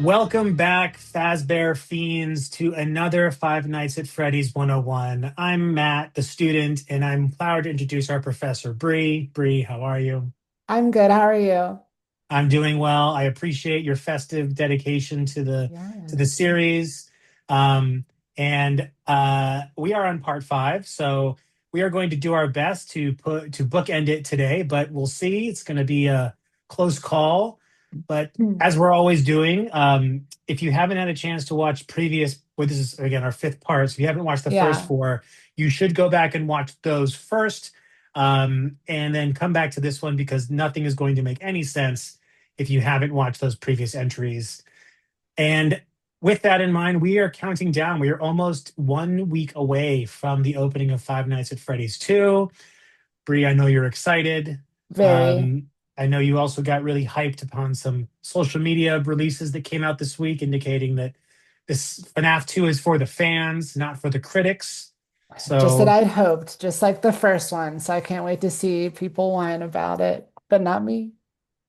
Welcome back, Fazbear Fiends, to another Five Nights at Freddy's 101. I'm Matt, the student, and I'm proud to introduce our professor, Brie. Brie, how are you? I'm good. How are you? I'm doing well. I appreciate your festive dedication to the Yes. series. Um, and we are on part five, so we are going to do our best to bookend it today, but we'll see. It's going to be a close call. But Hmm. as we're always doing, if you haven't had a chance to watch previous, well, this is again our fifth part. So if you haven't watched the first Yeah. four, you should go back and watch those first, and then come back to this one because nothing is going to make any sense if you haven't watched those previous entries. And with that in mind, we are counting down. We are almost 1 week away from the opening of Five Nights at Freddy's 2. Brie, I know you're excited. Very. Um, I know you also got really hyped upon some social media releases that came out this week indicating that this FNAF 2 is for the fans, not for the critics. Just that So I'd hoped, just like the first one. So I can't wait to see people whine about it, but not me.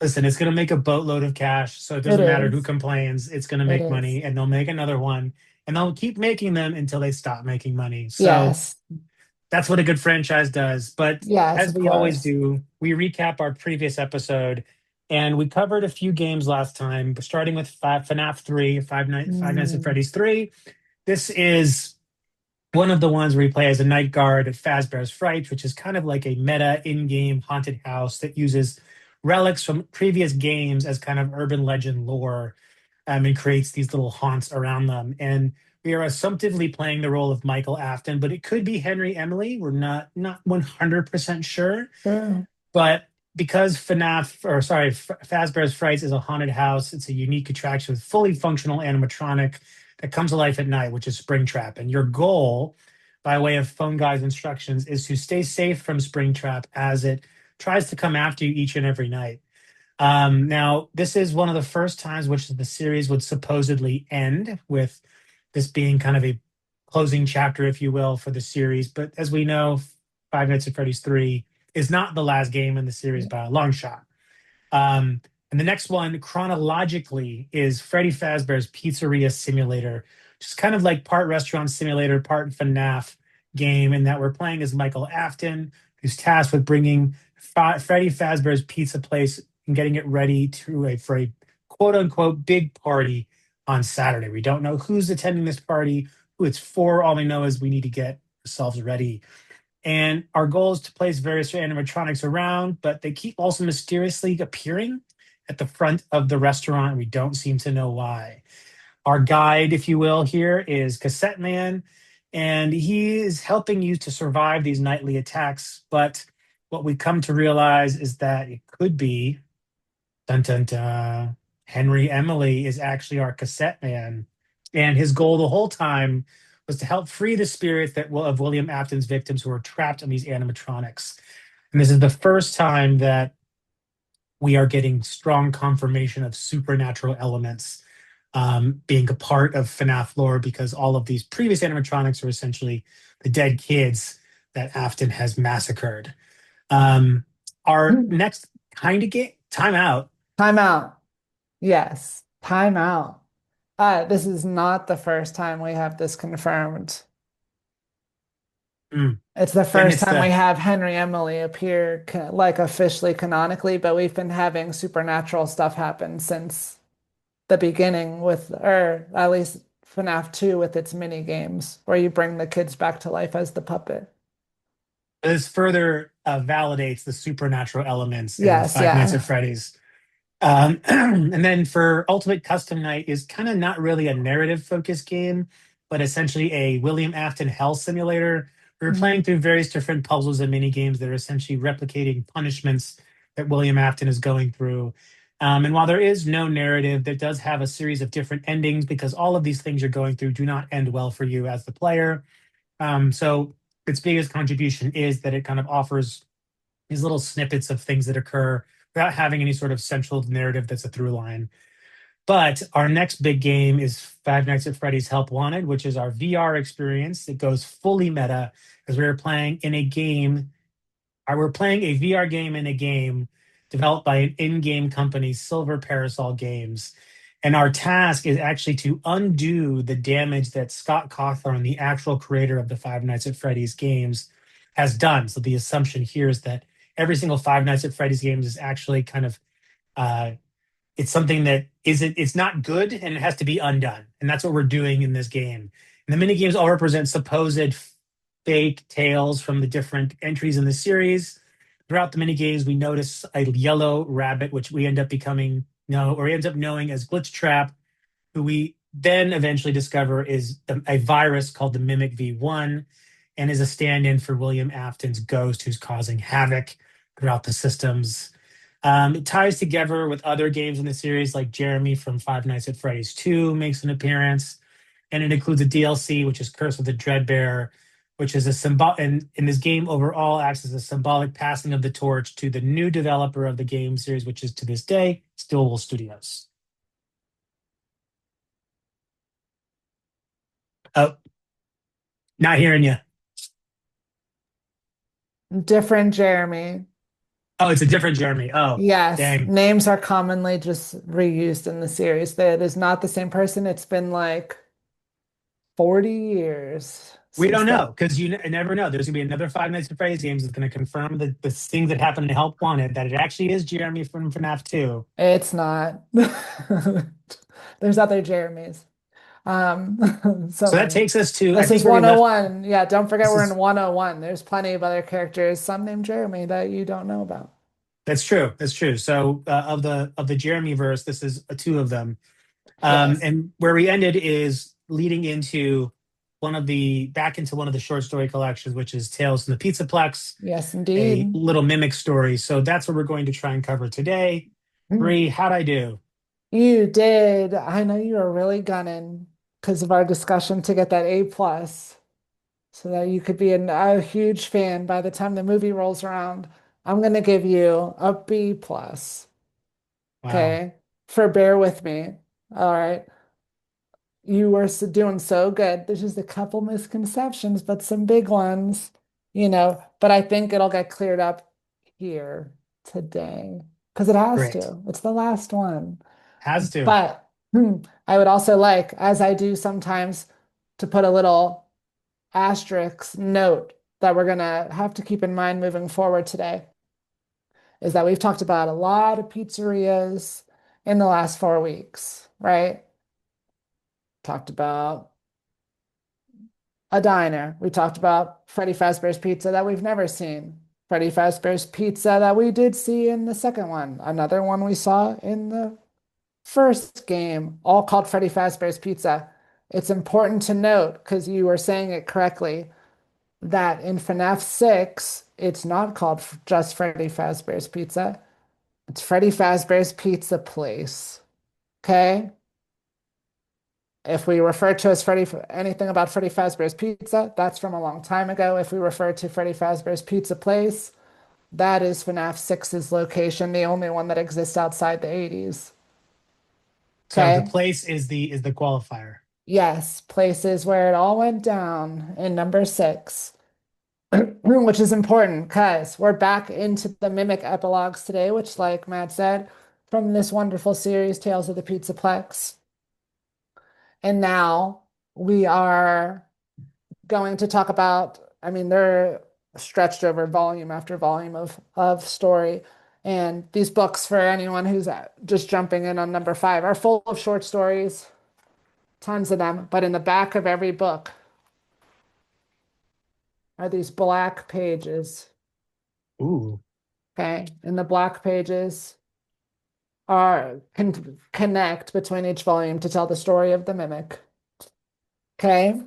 listen, it's going to make a boatload of cash. So it It doesn't matter who is. complains. It's going to It make is. money and they'll make another one and they'll keep making them until they stop making money. So Yes. that's what a good franchise does. But Yes, as of we always course. do, we recap our previous episode and we covered a few games last time, starting with FNAF 3, Five Nights at Mm. Freddy's 3. This is one of the ones where you play as a night guard at Fazbear's Fright, which is kind of like a meta in-game haunted house that uses relics from previous games as kind of urban legend lore, and creates these little haunts around them. And we are assumptively playing the role of Michael Afton, but it could be Henry Emily. We're not 100% sure. True. But because Fazbear's Frights is a haunted house, it's a unique attraction with fully functional animatronic that comes to life at night, which is Springtrap. And your goal, by way of Phone Guy's instructions, is to stay safe from Springtrap as it tries to come after you each and every night. Now, this is one of the first times which the series would supposedly end, with this being kind of a closing chapter, if you will, for the series. But as we know, Five Nights at Freddy's 3 is not the last game in the series by a long shot. Um, and the next one, chronologically, is Freddy Fazbear's Pizzeria Simulator, which is kind of like part restaurant simulator, part FNAF game, in that we're playing as Michael Afton, who's tasked with bringing Freddy Fazbear's Pizza Place and getting it ready for a quote unquote big party on Saturday. We don't know who's attending this party, who it's for. All we know is we need to get ourselves ready. And our goal is to place various animatronics around, but they keep also mysteriously appearing at the front of the restaurant. We don't seem to know why. Our guide, if you will, here is Cassette Man, and he is helping you to survive these nightly attacks. But what we come to realize is that it could be, dun dun dun, Henry Emily is actually our Cassette Man. And his goal the whole time was to help free the spirits of William Afton's victims who were trapped in these animatronics. And this is the first time that we are getting strong confirmation of supernatural elements, being a part of FNAF lore, because all of these previous animatronics are essentially the dead kids that Afton has massacred. Um, our Hmm. next kind of game, time out. Time out. Yes. Time out. This is not the first time we have this confirmed. Mm. It's the Then first it's time we the have Henry Emily appear like officially canonically, but we've been having supernatural stuff happen since the beginning with, or at least FNAF 2 with its mini games, where you bring the kids back to life as the puppet. this further validates the supernatural elements in Yes, Five Nights at yeah. Freddy's. And then for Ultimate Custom Night is kind of not really a narrative focused game, but essentially a William Afton hell simulator. We're Mhm. playing through various different puzzles and mini games that are essentially replicating punishments that William Afton is going through. And while there is no narrative, that does have a series of different endings, because all of these things you're going through do not end well for you as the player. So its biggest contribution is that it kind of offers these little snippets of things that occur without having any sort of central narrative that's a through line. But our next big game is Five Nights at Freddy's Help Wanted, which is our VR experience. It goes fully meta, as we are playing in a game. We're playing a VR game in a game developed by an in-game company, Silver Parasol Games. And our task is actually to undo the damage that Scott Cawthon, the actual creator of the Five Nights at Freddy's games, has done. So the assumption here is that every single Five Nights at Freddy's games is actually kind of uh, it's something that isn't it's not good and it has to be undone. And that's what we're doing in this game. And the mini games all represent supposed fake tales from the different entries in the series. Throughout the mini games, we notice a yellow rabbit, which we end up becoming no, or ends up knowing as Glitch Trap, who we then eventually discover is a virus called the Mimic V1 and is a stand-in for William Afton's ghost, who's causing havoc throughout the systems. It ties together with other games in the series, like Jeremy from Five Nights at Freddy's 2 makes an appearance, and it includes a DLC, which is Curse of the Dreadbear, which is a symbol, and in this game overall acts as a symbolic passing of the torch to the new developer of the game series, which is to this day Stillwell Studios. Oh, not hearing you. Different Jeremy. Oh, it's a different Jeremy. Oh, Yes, dang. names are commonly just reused in the series. That is not the same person. It's been like 40 years We since don't know that. because you never know. There's gonna be another Five Nights at Freddy's games that's gonna confirm the things that happened in Help Wanted that it actually is Jeremy from FNAF 2. It's not. There's other Jeremys. So So that many. takes us to I This think is where we left. 101. Yeah, don't forget This we're in is 101. There's plenty of other characters, some named Jeremy that you don't know about. That's true. That's true. So of the Jeremy verse, this is two of them. Yes. And where we ended is leading into back into one of the short story collections, which is Tales from the Pizzaplex, Yes, a indeed. little mimic story. So that's what we're going to try and cover today. Brie, how'd I do? You did. I know you were really gunning because of our discussion to get that A plus so that you could be a huge fan by the time the movie rolls around. I'm going to give you a B plus. Wow, Okay. For bear with me. All right. You were doing so good. There's just a couple misconceptions, but some big ones, but I think it'll get cleared up here today because it has great. to. It's the last one. Has to. But I would also like, as I do sometimes, to put a little asterisk note that we're going to have to keep in mind moving forward today is that we've talked about a lot of pizzerias in the last 4 weeks, right? Talked about a diner. We talked about Freddy Fazbear's Pizza that we've never seen. Freddy Fazbear's Pizza that we did see in the second one. Another one we saw in the first game, all called Freddy Fazbear's Pizza. It's important to note, because you were saying it correctly, that in FNAF 6, it's not called just Freddy Fazbear's Pizza. It's Freddy Fazbear's Pizza Place. Okay? If we refer to as anything about Freddy Fazbear's Pizza, that's from a long time ago. If we refer to Freddy Fazbear's Pizza Place, that is FNAF 6's location, the only one that exists outside the 80s. So the Okay? place is the qualifier. Yes, places where it all went down in number 6, which is important because we're back into the Mimic epilogues today, which, like Matt said, from this wonderful series, Tales of the Pizzaplex. And now we are going to talk about, I mean, they're stretched over volume after volume of story. And these books, for anyone who's just jumping in on number 5, are full of short stories, tons of them. But in the back of every book are these black pages. Ooh. Okay. And the black pages are connect between each volume to tell the story of the mimic. Okay.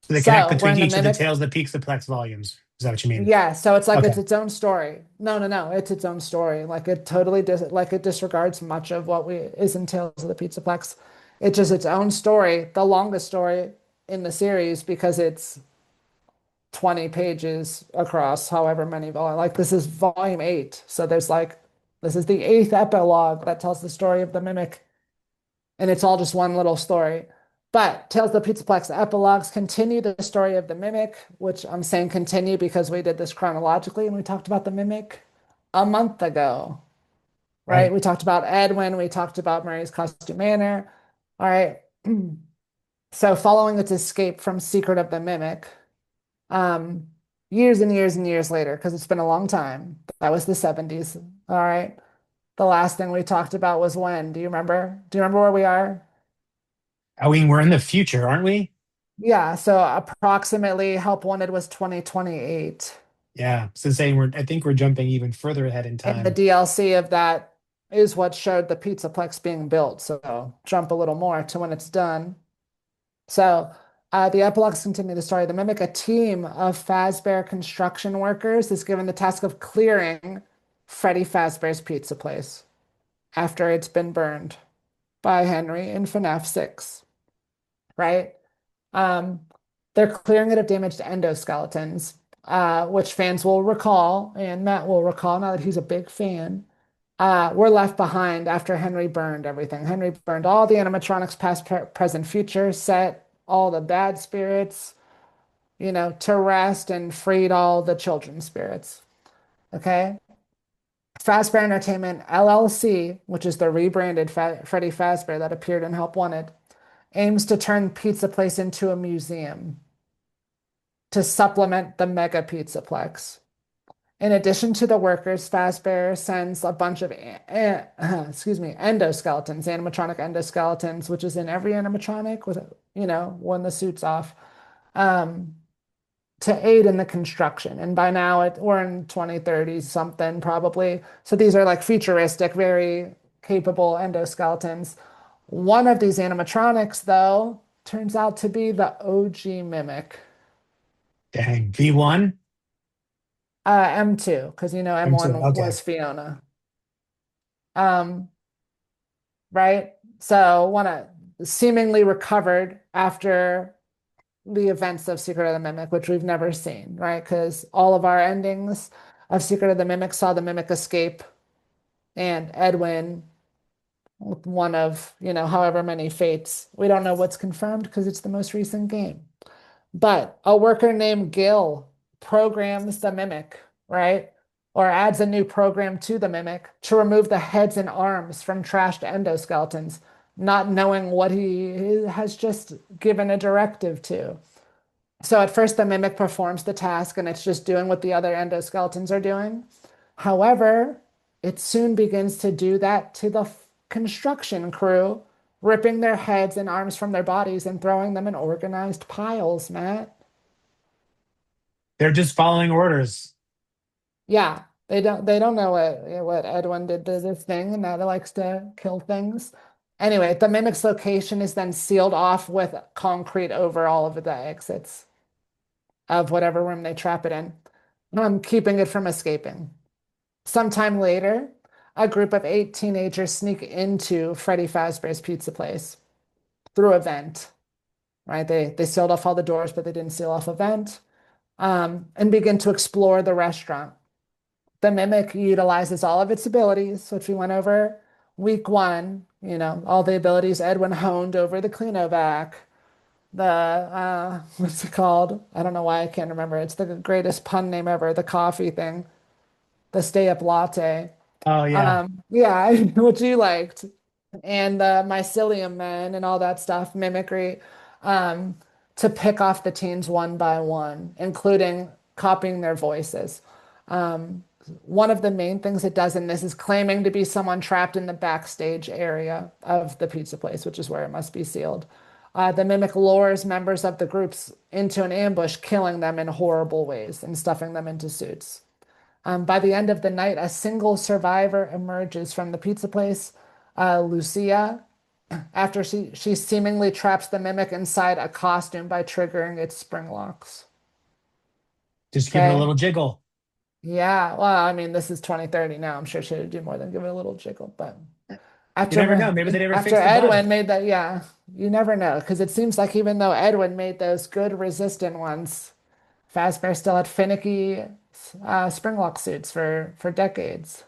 So they connect So we're between in the each of the mimic. Tales of the Pizza Volumes. Is that what you mean? Yeah, so it's like it's Okay, its own story. No, no, no, it's its own story. Like it totally like it disregards much of what we is in Tales of the Pizzaplex. It's just its own story, the longest story in the series because it's 20 pages across however many volumes. Like this is volume 8. So there's like this is the 8th epilogue that tells the story of the mimic, and it's all just one little story. But Tales of the Pizzaplex epilogues continue the story of the Mimic, which I'm saying continue because we did this chronologically and we talked about the Mimic a month ago. right? Right. We talked about Edwin, we talked about Mary's Costume Manor. All right. So following its escape from Secret of the Mimic, um, years and years and years later, because it's been a long time. That was the 70s. All right. The last thing we talked about was when? Do you remember? Do you remember where we are? I mean, we're in the future, aren't we? Yeah, so approximately Help Wanted was 2028. Yeah. So saying I think we're jumping even further ahead in And the time. DLC of that is what showed the Pizzaplex being built. So jump a little more to when it's done. So the epilogues continue the story. The Mimic, a team of Fazbear construction workers, is given the task of clearing Freddy Fazbear's Pizza Place after it's been burned by Henry in FNAF 6, right? Um, they're clearing it of damaged endoskeletons, which fans will recall, and Matt will recall now that he's a big fan. Were left behind after Henry burned everything. Henry burned all the animatronics, past, present, future, set all the bad spirits, to rest and freed all the children's spirits. Okay. Fazbear Entertainment LLC, which is the rebranded Freddy Fazbear that appeared in Help Wanted, aims to turn Pizza Place into a museum to supplement the Mega Pizzaplex. In addition to the workers, Fazbear sends a bunch of excuse me, endoskeletons, animatronic endoskeletons, which is in every animatronic with when the suit's off, um, to aid in the construction. And by now we're in 2030 something probably. So these are like futuristic, very capable endoskeletons. One of these animatronics, though, turns out to be the OG Mimic. Dang. V1? M2, because M2. M1 Okay. was Fiona. Um, right? So one seemingly recovered after the events of Secret of the Mimic, which we've never seen, right? Because all of our endings of Secret of the Mimic saw the Mimic escape and Edwin with one of, however many fates. We don't know what's confirmed because it's the most recent game. But a worker named Gil programs the Mimic, right? Or adds a new program to the Mimic to remove the heads and arms from trashed endoskeletons, not knowing what he has just given a directive to. So at first, the Mimic performs the task and it's just doing what the other endoskeletons are doing. However, it soon begins to do that to the construction crew, ripping their heads and arms from their bodies and throwing them in organized piles, Matt. They're just following orders. Yeah, they don't know what Edwin did to this thing and that it likes to kill things. Anyway, the Mimic's location is then sealed off with concrete over all of the exits of whatever room they trap it in, keeping it from escaping. Sometime later, a group of 8 teenagers sneak into Freddy Fazbear's Pizza Place through a vent, right? They sealed off all the doors, but they didn't seal off a vent, and begin to explore the restaurant. The Mimic utilizes all of its abilities, which we went over week one, all the abilities Edwin honed over the Cleanovac, the what's it called? I don't know why I can't remember. It's the greatest pun name ever, the coffee thing, the stay up latte. Oh, yeah. Yeah, what you liked. And the mycelium men and all that stuff, mimicry, um, to pick off the teens one by one, including copying their voices. Um, One of the main things it does in this is claiming to be someone trapped in the backstage area of the pizza place, which is where it must be sealed. The mimic lures members of the groups into an ambush, killing them in horrible ways and stuffing them into suits. By the end of the night, a single survivor emerges from the pizza place, Lucia, after she seemingly traps the mimic inside a costume by triggering its spring locks. Just give it a Okay. little jiggle. Yeah. Well, I mean, this is 2030 now. I'm sure she would do more than give it a little jiggle. But You never know. after Maybe they never after fixed the bug. Edwin made that, yeah, you never know. Because it seems like even though Edwin made those good resistant ones, Fazbear still had finicky springlock suits for decades.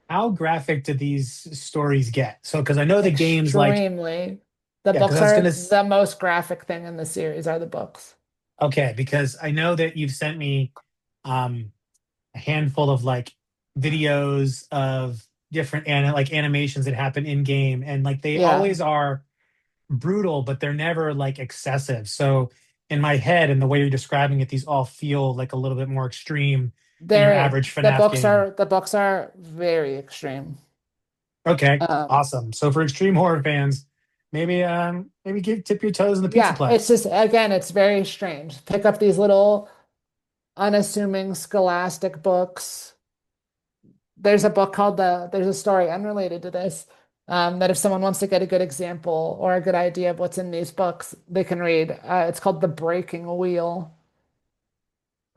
How graphic do these stories get? So, because I know the games like, Extremely. The yeah, because books I was are gonna, the most graphic thing in the series are the books. okay, because I know that you've sent me um a handful of like videos of different like animations that happen in game, and like they Yeah. always are brutal, but they're never like excessive. So in my head and the way you're describing it, these all feel like a little bit more extreme than your There, average FNAF game. the books are very extreme. Okay, Um, awesome. So for extreme horror fans, maybe give tip your toes in the yeah, it's Pizzaplex. just again, it's very strange. Pick up these little unassuming scholastic books. There's a story unrelated to this, that if someone wants to get a good example or a good idea of what's in these books, they can read. It's called The Breaking Wheel,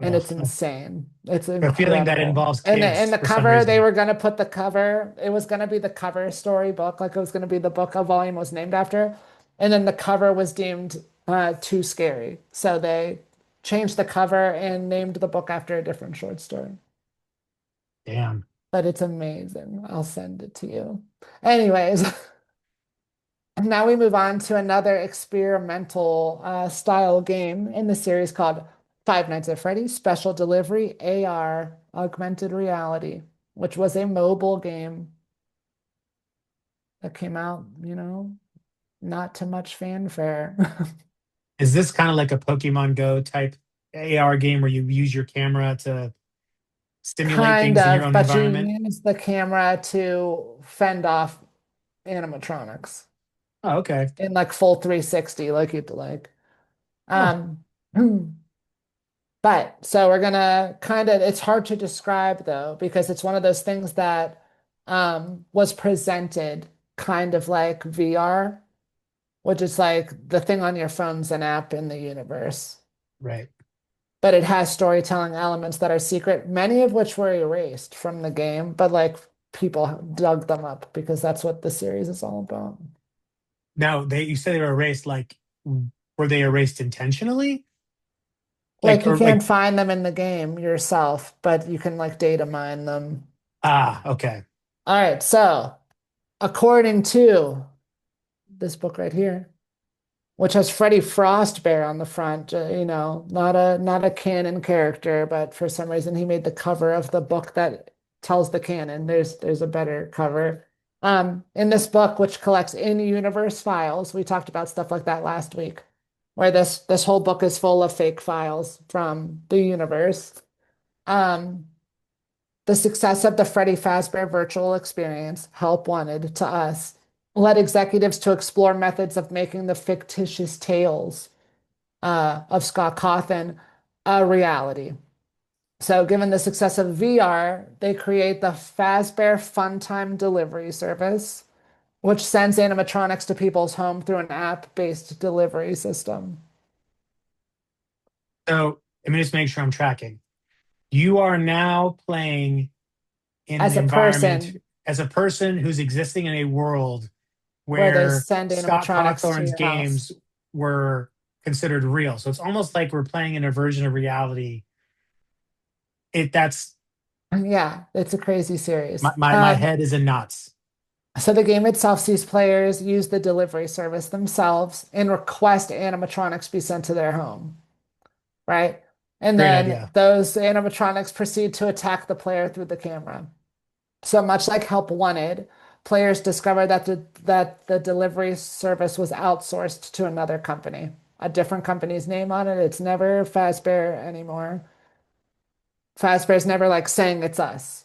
and Ugh, it's insane. It's a feeling that incredible. involves And kids the for some cover, they reason. were gonna put the cover, it was gonna be the cover storybook, like it was gonna be the book a volume was named after. And then the cover was deemed too scary. So they changed the cover and named the book after a different short story. Damn. But it's amazing. I'll send it to you. Anyways, now we move on to another experimental style game in the series called Five Nights at Freddy's Special Delivery AR Augmented Reality, which was a mobile game that came out, not too much fanfare. Is this kind of like a Pokemon Go type AR game where you use your camera to stimulate Kind things in your of, own but you environment? use the camera to fend off animatronics Oh, okay. in like full 360, like you'd like. Huh. Um, But so we're gonna kind of, it's hard to describe though, because it's one of those things that was presented kind of like VR, which is like the thing on your phone's an app in the universe. Right. But it has storytelling elements that are secret, many of which were erased from the game, but like people dug them up because that's what the series is all about. Now you said they were erased. Like, were they erased intentionally? Like Like, you or can't like, find them in the game yourself, but you can like data mine them. okay. All right, so according to this book right here, which has Freddy Frostbear on the front, not a canon character, but for some reason he made the cover of the book that tells the canon. There's a better cover. In this book, which collects in-universe files, we talked about stuff like that last week, where this whole book is full of fake files from the universe. Um, the success of the Freddy Fazbear virtual experience, Help Wanted to Us, led executives to explore methods of making the fictitious tales of Scott Cawthon a reality. So, given the success of VR, they create the Fazbear Funtime delivery service, which sends animatronics to people's home through an app-based delivery system. So let me just make sure I'm tracking. You are now playing in an As a environment person, as a person who's existing in a world where they where send Scott animatronics to Cawthorn's your house. games were considered real. So it's almost like we're playing in a version of reality. That's Yeah, it's a crazy my series. my head is in knots. So the game itself sees players use the delivery service themselves and request animatronics be sent to their home, right? And Great then idea. those animatronics proceed to attack the player through the camera. So much like Help Wanted, players discover that the delivery service was outsourced to another company, a different company's name on it. It's never Fazbear anymore. Fazbear's never like saying it's us.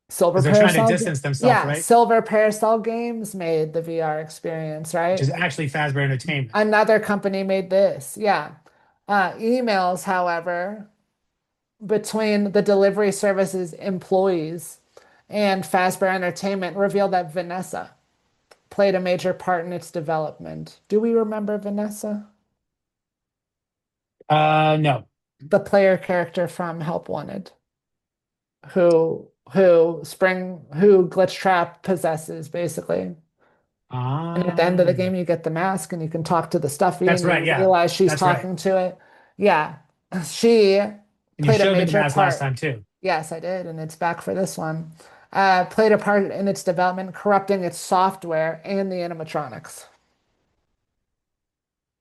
Silver Because they're trying to Parasol, distance themselves, yeah, right? Silver Parasol Games made the VR experience, Which right? is actually Fazbear Entertainment. Another company made this, yeah. Emails, however, between the delivery services employees and Fazbear Entertainment revealed that Vanessa played a major part in its development. Do we remember Vanessa? No. The player character from Help Wanted, who Glitch Trap possesses, basically. And at the end of the Ah, game, you get the mask and you can talk to the stuffy that's and right. you Yeah, realize she's that's right. talking to it. Yeah, she And you played a showed me the major mask last part. time too. Yes, I did, and it's back for this one. Played a part in its development, corrupting its software and the animatronics.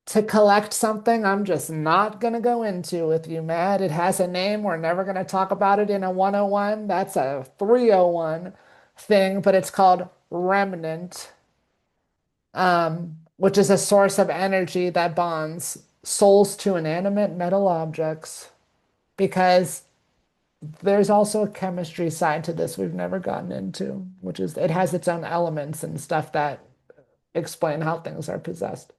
To collect something I'm just not going to go into with you, Matt. It has a name. We're never going to talk about it in a 101. That's a 301. thing, but it's called remnant, which is a source of energy that bonds souls to inanimate metal objects. Because there's also a chemistry side to this we've never gotten into, which is it has its own elements and stuff that explain how things are possessed.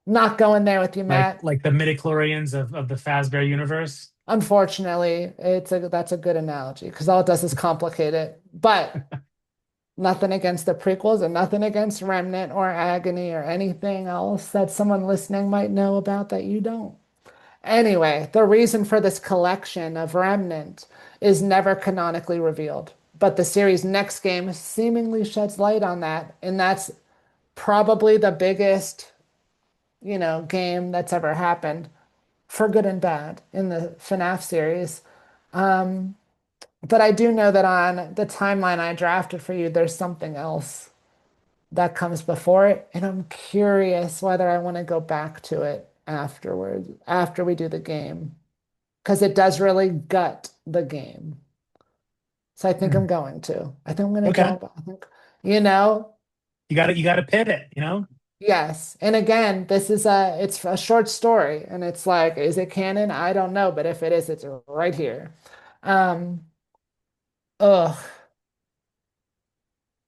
Not going there with you, Matt. Like the midichlorians of the Fazbear universe. Unfortunately, that's a good analogy because all it does is complicate it. But nothing against the prequels and nothing against Remnant or Agony or anything else that someone listening might know about that you don't. Anyway, the reason for this collection of Remnant is never canonically revealed. But the series' next game seemingly sheds light on that, and that's probably the biggest, game that's ever happened for good and bad in the FNAF series. But I do know that on the timeline I drafted for you, there's something else that comes before it, and I'm curious whether I want to go back to it afterwards, after we do the game, because it does really gut the game. So I think I'm Hmm. going to. I think I'm going to Okay. draw back. I think, you know, You got to pivot, you know? yes. And again, it's a short story, and it's like, is it canon? I don't know, but if it is, it's right here. Um, ugh,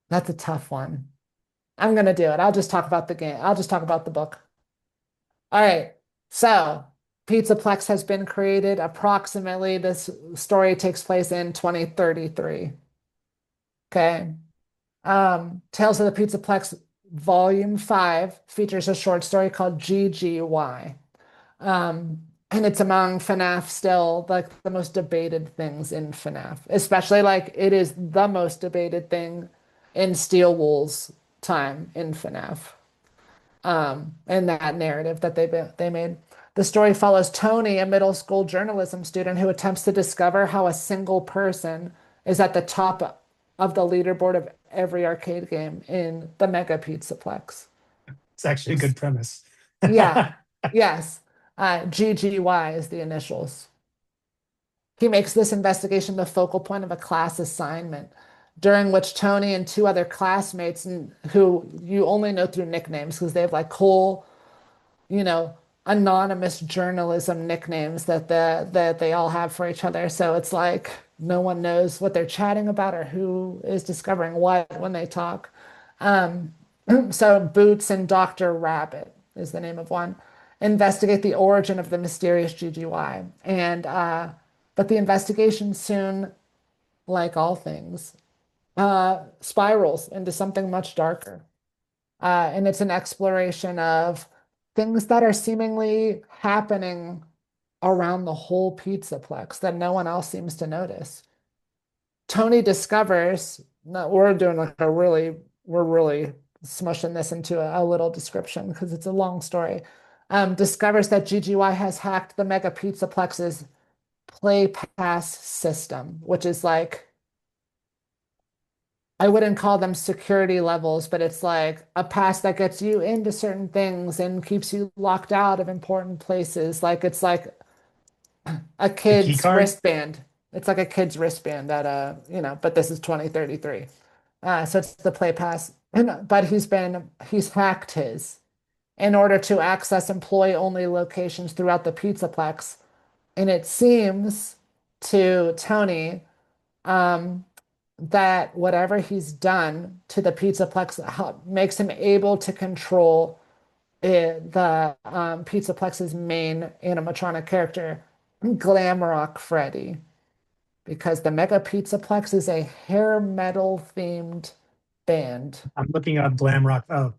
that's a tough one. I'm gonna do it. I'll just talk about the game. I'll just talk about the book. All right. So, Pizzaplex has been created. Approximately, this story takes place in 2033. Okay. Tales of the Pizzaplex Volume 5 features a short story called GGY. And it's among FNAF still like the most debated things in FNAF, especially like it is the most debated thing in Steel Wool's time in FNAF. And that narrative that they made. The story follows Tony, a middle school journalism student who attempts to discover how a single person is at the top of the leaderboard of every arcade game in the Mega Pizzaplex. It's actually a good premise. Yeah, yes. GGY is the initials. He makes this investigation the focal point of a class assignment, during which Tony and two other classmates, who you only know through nicknames because they have like cool, you know, anonymous journalism nicknames that they all have for each other. So it's like no one knows what they're chatting about or who is discovering what when they talk. Um, so Boots and Dr. Rabbit is the name of one. Investigate the origin of the mysterious GGY. But the investigation soon, like all things, spirals into something much darker. And it's an exploration of things that are seemingly happening around the whole Pizzaplex that no one else seems to notice. Tony discovers, no, we're really smushing this into a little description because it's a long story. Discovers that GGY has hacked the Mega Pizzaplex's Play Pass system, which is like I wouldn't call them security levels, but it's like a pass that gets you into certain things and keeps you locked out of important places. Like it's like a The key kid's card? wristband. It's like a kid's wristband that but this is 2033. So it's the play pass. But he's hacked his in order to access employee only locations throughout the Pizzaplex. And it seems to Tony, um, that whatever he's done to the Pizzaplex makes him able to control the Pizzaplex's main animatronic character, Glamrock Freddy, because the Mega Pizzaplex is a hair metal themed band. I'm looking up Glam Rock. Oh,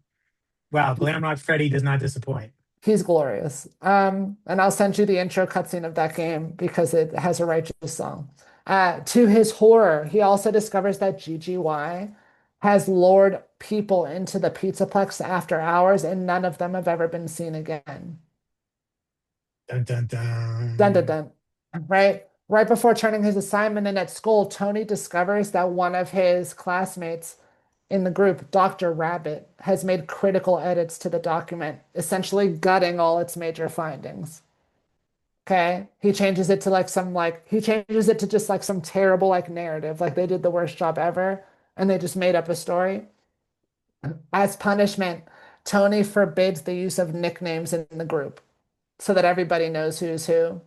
wow. Glam Rock Freddy does not disappoint. He's glorious. And I'll send you the intro cutscene of that game because it has a righteous song. To his horror, he also discovers that GGY has lured people into the Pizzaplex after hours, and none of them have ever been seen again. Dun, dun, Dun dun dun. dun. Right? Right before turning his assignment in at school, Tony discovers that one of his classmates in the group, Dr. Rabbit, has made critical edits to the document, essentially gutting all its major findings. Okay. He changes it to just like some terrible like narrative, like they did the worst job ever. and they just made up a story. As punishment, Tony forbids the use of nicknames in the group so that everybody knows who's who.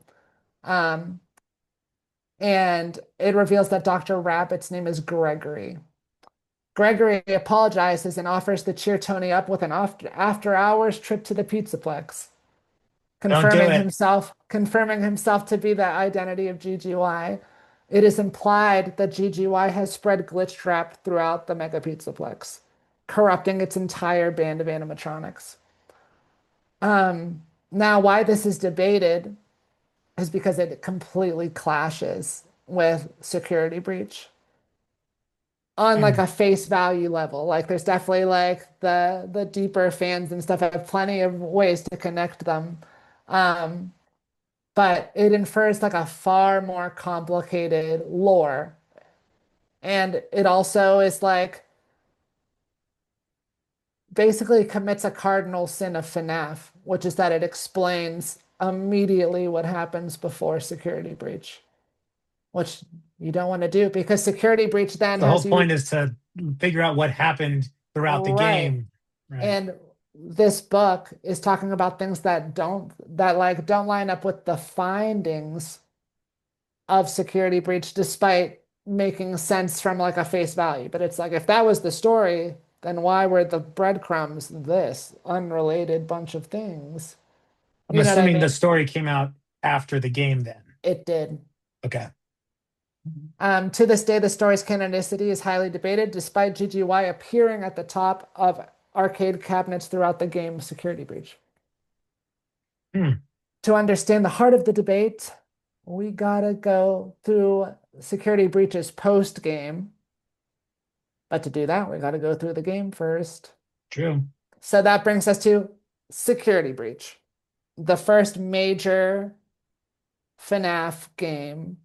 Um, and it reveals that Dr. Rabbit's name is Gregory. Gregory apologizes and offers to cheer Tony up with an after hours trip to the Pizzaplex, Don't do it. confirming himself to be the identity of GGY. It is implied that GGY has spread glitch trap throughout the Mega Pizzaplex, corrupting its entire band of animatronics. Now, why this is debated is because it completely clashes with security breach on like Mm. a face value level. Like there's definitely like the deeper fans and stuff have plenty of ways to connect them. Um, but it infers like a far more complicated lore. And it also is like basically commits a cardinal sin of FNAF, which is that it explains immediately what happens before security breach, which you don't want to do because security breach then The whole has you point is to figure out what happened throughout the right. game. Right. And this book is talking about things that like don't line up with the findings of security breach despite making sense from like a face value. But it's like if that was the story, then why were the breadcrumbs this unrelated bunch of things? I'm You know what I assuming the mean? story came out after the game then. It did. Okay. To this day, the story's canonicity is highly debated, despite GGY appearing at the top of arcade cabinets throughout the game Security Breach. Hmm. To understand the heart of the debate, we gotta go through Security Breach's post game. But to do that, we gotta go through the game first. True. So that brings us to Security Breach, the first major FNAF game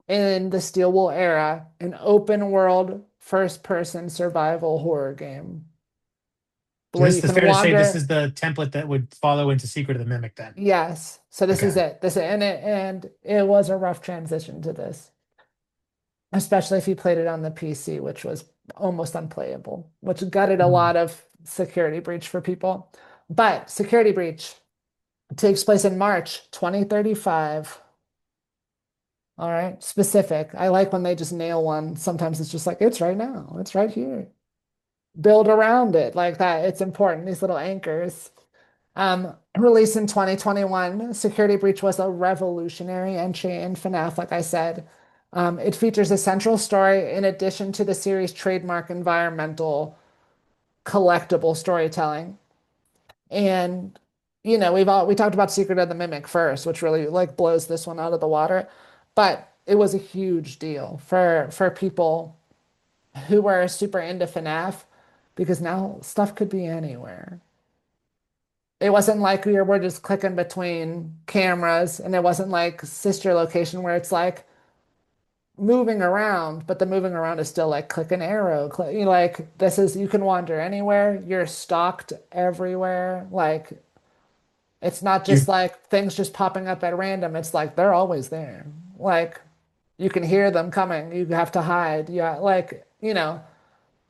in the Steel Wool era, an open world first person survival horror game So where this you is can fair to say this wander. is the template that would follow into Secret of the Mimic then. Yes. So this is Okay. it. And it was a rough transition to this, especially if you played it on the PC, which was almost unplayable, which gutted a Hmm. lot of Security Breach for people. But Security Breach takes place in March 2035. All right, specific. I like when they just nail one. Sometimes it's just like, it's right now, it's right here. Build around it like that. It's important, these little anchors. Released in 2021, Security Breach was a revolutionary entry in FNAF, like I said. It features a central story in addition to the series' trademark environmental collectible storytelling. And we talked about Secret of the Mimic first, which really like blows this one out of the water. But it was a huge deal for people who were super into FNAF because now stuff could be anywhere. It wasn't like we're just clicking between cameras, and it wasn't like sister location where it's like moving around, but the moving around is still like click an arrow. Like this is you can wander anywhere. You're stalked everywhere. Like it's not just You like things just popping up at random. It's like they're always there. Like you can hear them coming. You have to hide. Yeah, like,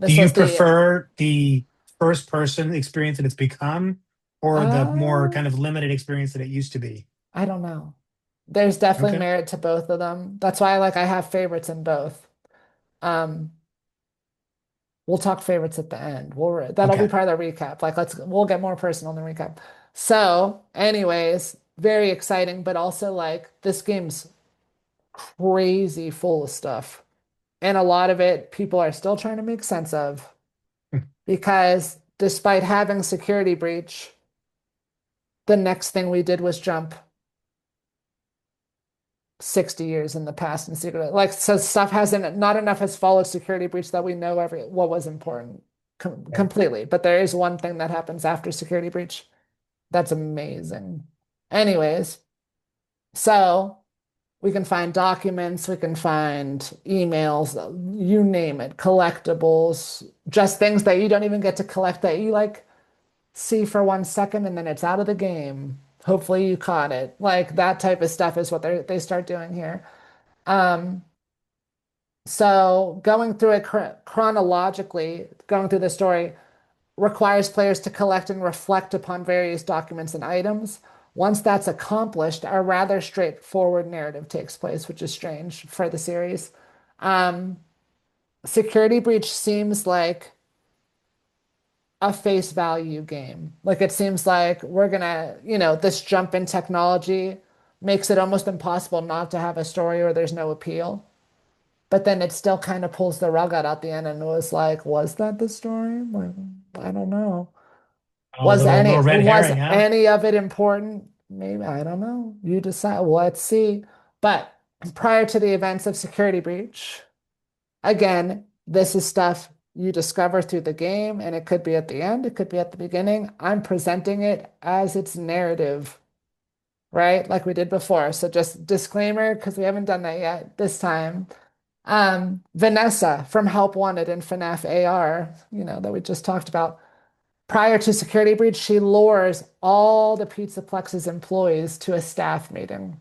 do this you was the prefer the first person experience that it's become or the more uh kind of limited experience that it used to be? I don't know. There's definitely Okay. merit to both of them. That's why I have favorites in both. Um, we'll talk favorites at the end. That'll be Okay. part of the recap. Like we'll get more personal in the recap. So, anyways, very exciting, but also like this game's crazy full of stuff. And a lot of it people are still trying to make sense of because despite having security breach, the next thing we did was jump 60 years in the past and secret. Like, so stuff hasn't, not enough has followed security breach that we know what was important Right. completely. But there is one thing that happens after security breach. That's amazing. Anyways, so we can find documents, we can find emails, you name it, collectibles, just things that you don't even get to collect that you like see for 1 second and then it's out of the game. Hopefully you caught it. Like that type of stuff is what they start doing here. Um, So going through it chronologically, going through the story requires players to collect and reflect upon various documents and items. Once that's accomplished, a rather straightforward narrative takes place, which is strange for the series. Um, Security Breach seems like a face value game. Like it seems like we're gonna, this jump in technology makes it almost impossible not to have a story or there's no appeal. But then it still kind of pulls the rug out at the end and was like, was that the story? Like, I don't know. Oh, little red Was herring, huh? any of it important? Maybe, I don't know. You decide. Let's see. But prior to the events of Security Breach, again, this is stuff you discover through the game, and it could be at the end, it could be at the beginning. I'm presenting it as its narrative, right? Like we did before. So just disclaimer, because we haven't done that yet this time. Vanessa from Help Wanted and FNAF AR, that we just talked about. Prior to Security Breach, she lures all the Pizzaplex's employees to a staff meeting,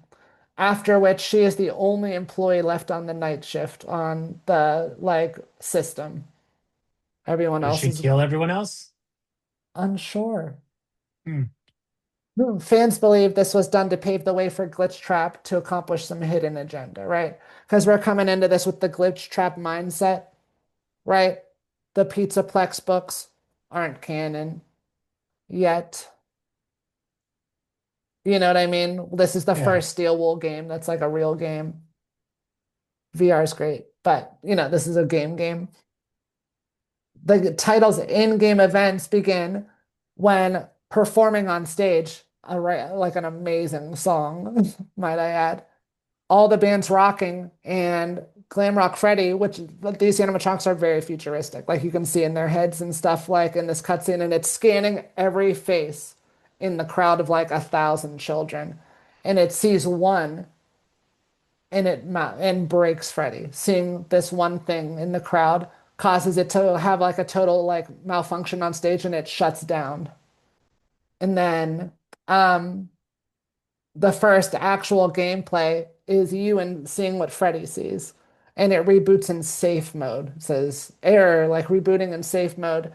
after which she is the only employee left on the night shift on the system. Everyone Does else she is kill everyone else? unsure. Hmm. Fans believe this was done to pave the way for Glitch Trap to accomplish some hidden agenda, right? Because we're coming into this with the Glitch Trap mindset, right? The Pizzaplex books aren't canon yet. You know what I mean? This is the Yeah. first Steel Wool game that's like a real game. VR is great, but this is a game. The title's in-game events begin when performing on stage, like an amazing song, might I add. All the band's rocking and Glam Rock Freddy, which these animatronics are very futuristic. Like you can see in their heads and stuff like in this cutscene, and it's scanning every face in the crowd of like 1,000 children. And it sees one and and breaks Freddy. Seeing this one thing in the crowd causes it to have like a total like malfunction on stage and it shuts down. And then um the first actual gameplay is you and seeing what Freddy sees. And it reboots in safe mode. It says error, like rebooting in safe mode,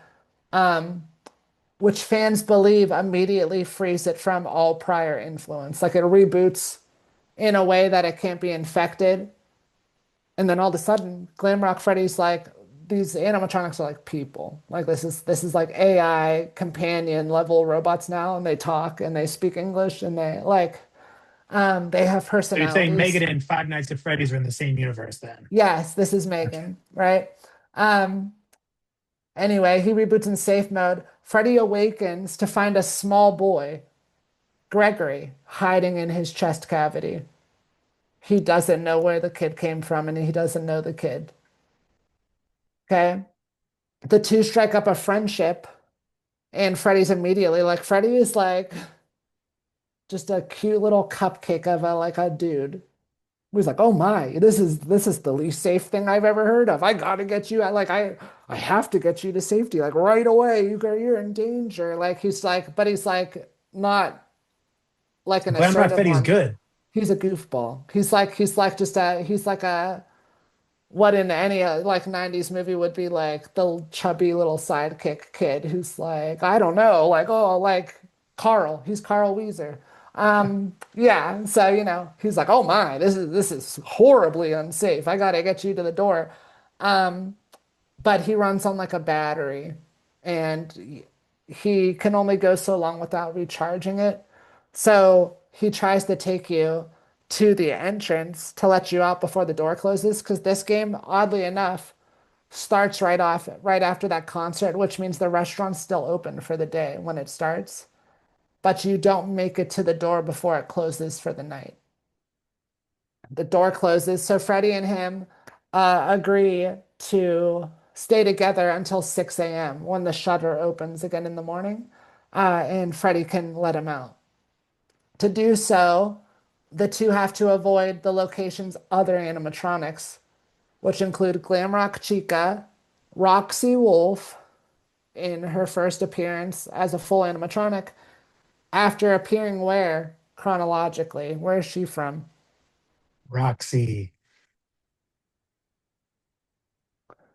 which fans believe immediately frees it from all prior influence. Like it reboots in a way that it can't be infected. And then all of a sudden, Glamrock Freddy's like, these animatronics are like people. Like this is like AI companion level robots now, and they talk and they speak English and they have So you're saying Megan personalities. and Five Nights at Freddy's are in the same universe then? Yes, this is Okay. Megan, right? Um, anyway, he reboots in safe mode. Freddy awakens to find a small boy, Gregory, hiding in his chest cavity. He doesn't know where the kid came from, and he doesn't know the kid. Okay. The two strike up a friendship, and Freddy's immediately like, Freddy is like just a cute little cupcake of a dude. He's like, oh my, this is the least safe thing I've ever heard of. I gotta get you. I have to get you to safety like right away. You're in danger. Like he's like not like an Glamrock assertive Freddy's one. good. He's a goofball. He's like a what in any like 90s movie would be like the chubby little sidekick kid who's like, I don't know, like, oh, like Carl. He's Carl Weezer. Yeah, so he's like, oh my, this is horribly unsafe. I gotta get you to the door. Um, but he runs on like a battery and he can only go so long without recharging it. So he tries to take you to the entrance to let you out before the door closes because this game, oddly enough, starts right after that concert, which means the restaurant's still open for the day when it starts, but you don't make it to the door before it closes for the night. The door closes, so Freddie and him agree to stay together until 6 a.m. when the shutter opens again in the morning, and Freddie can let him out. To do so, the two have to avoid the location's other animatronics, which include Glamrock Chica, Roxy Wolf in her first appearance as a full animatronic, after appearing where chronologically? Where is she from? Roxy.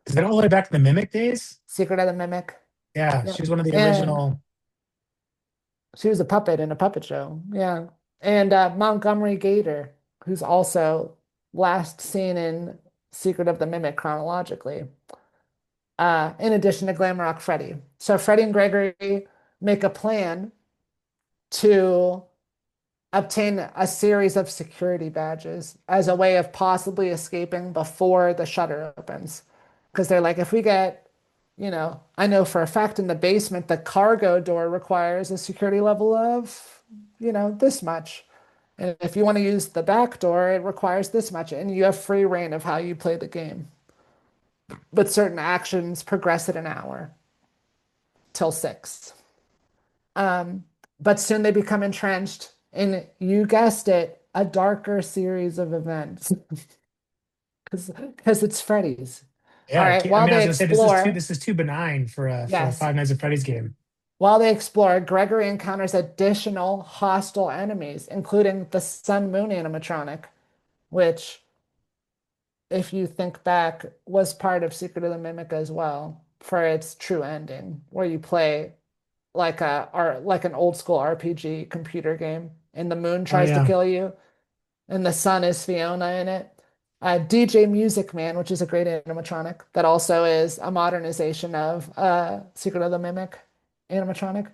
Is that all the way back to the Mimic days? Secret of the Mimic. Yeah, Yep. she was one of the And original. she was a puppet in a puppet show. Yeah. And Montgomery Gator, who's also last seen in Secret of the Mimic chronologically, in addition to Glamrock Freddy. So Freddy and Gregory make a plan to obtain a series of security badges as a way of possibly escaping before the shutter opens. Because they're like, if we get, I know for a fact in the basement, the cargo door requires a security level of, this much. And if you want to use the back door, it requires this much. And you have free reign of how you play the game. But certain actions progress at an hour till 6. Um, but soon they become entrenched in, you guessed it, a darker series of events because it's Freddy's. All Yeah, right, I while mean, I they was gonna say this is too explore, this is too benign for a yes, Five Nights at Freddy's game. Gregory encounters additional hostile enemies, including the Sun Moon animatronic, which, if you think back, was part of Secret of the Mimic as well for its true ending, where you play like an old school RPG computer game, and the moon Oh tries to yeah, kill you, and the sun is Fiona in it. DJ Music Man, which is a great animatronic that also is a modernization of Secret of the Mimic animatronic,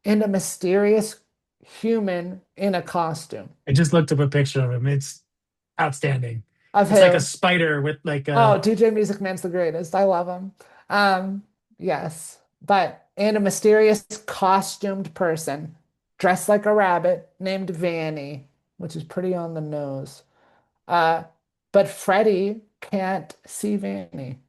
and a mysterious human in a costume. I just looked up a picture of him. It's outstanding. Of It's like a who? spider with like a. Oh, DJ Music Man's the greatest. I love him. Yes, but and a mysterious costumed person dressed like a rabbit named Vanny, which is pretty on the nose. Uh, but Freddy can't see Vanny,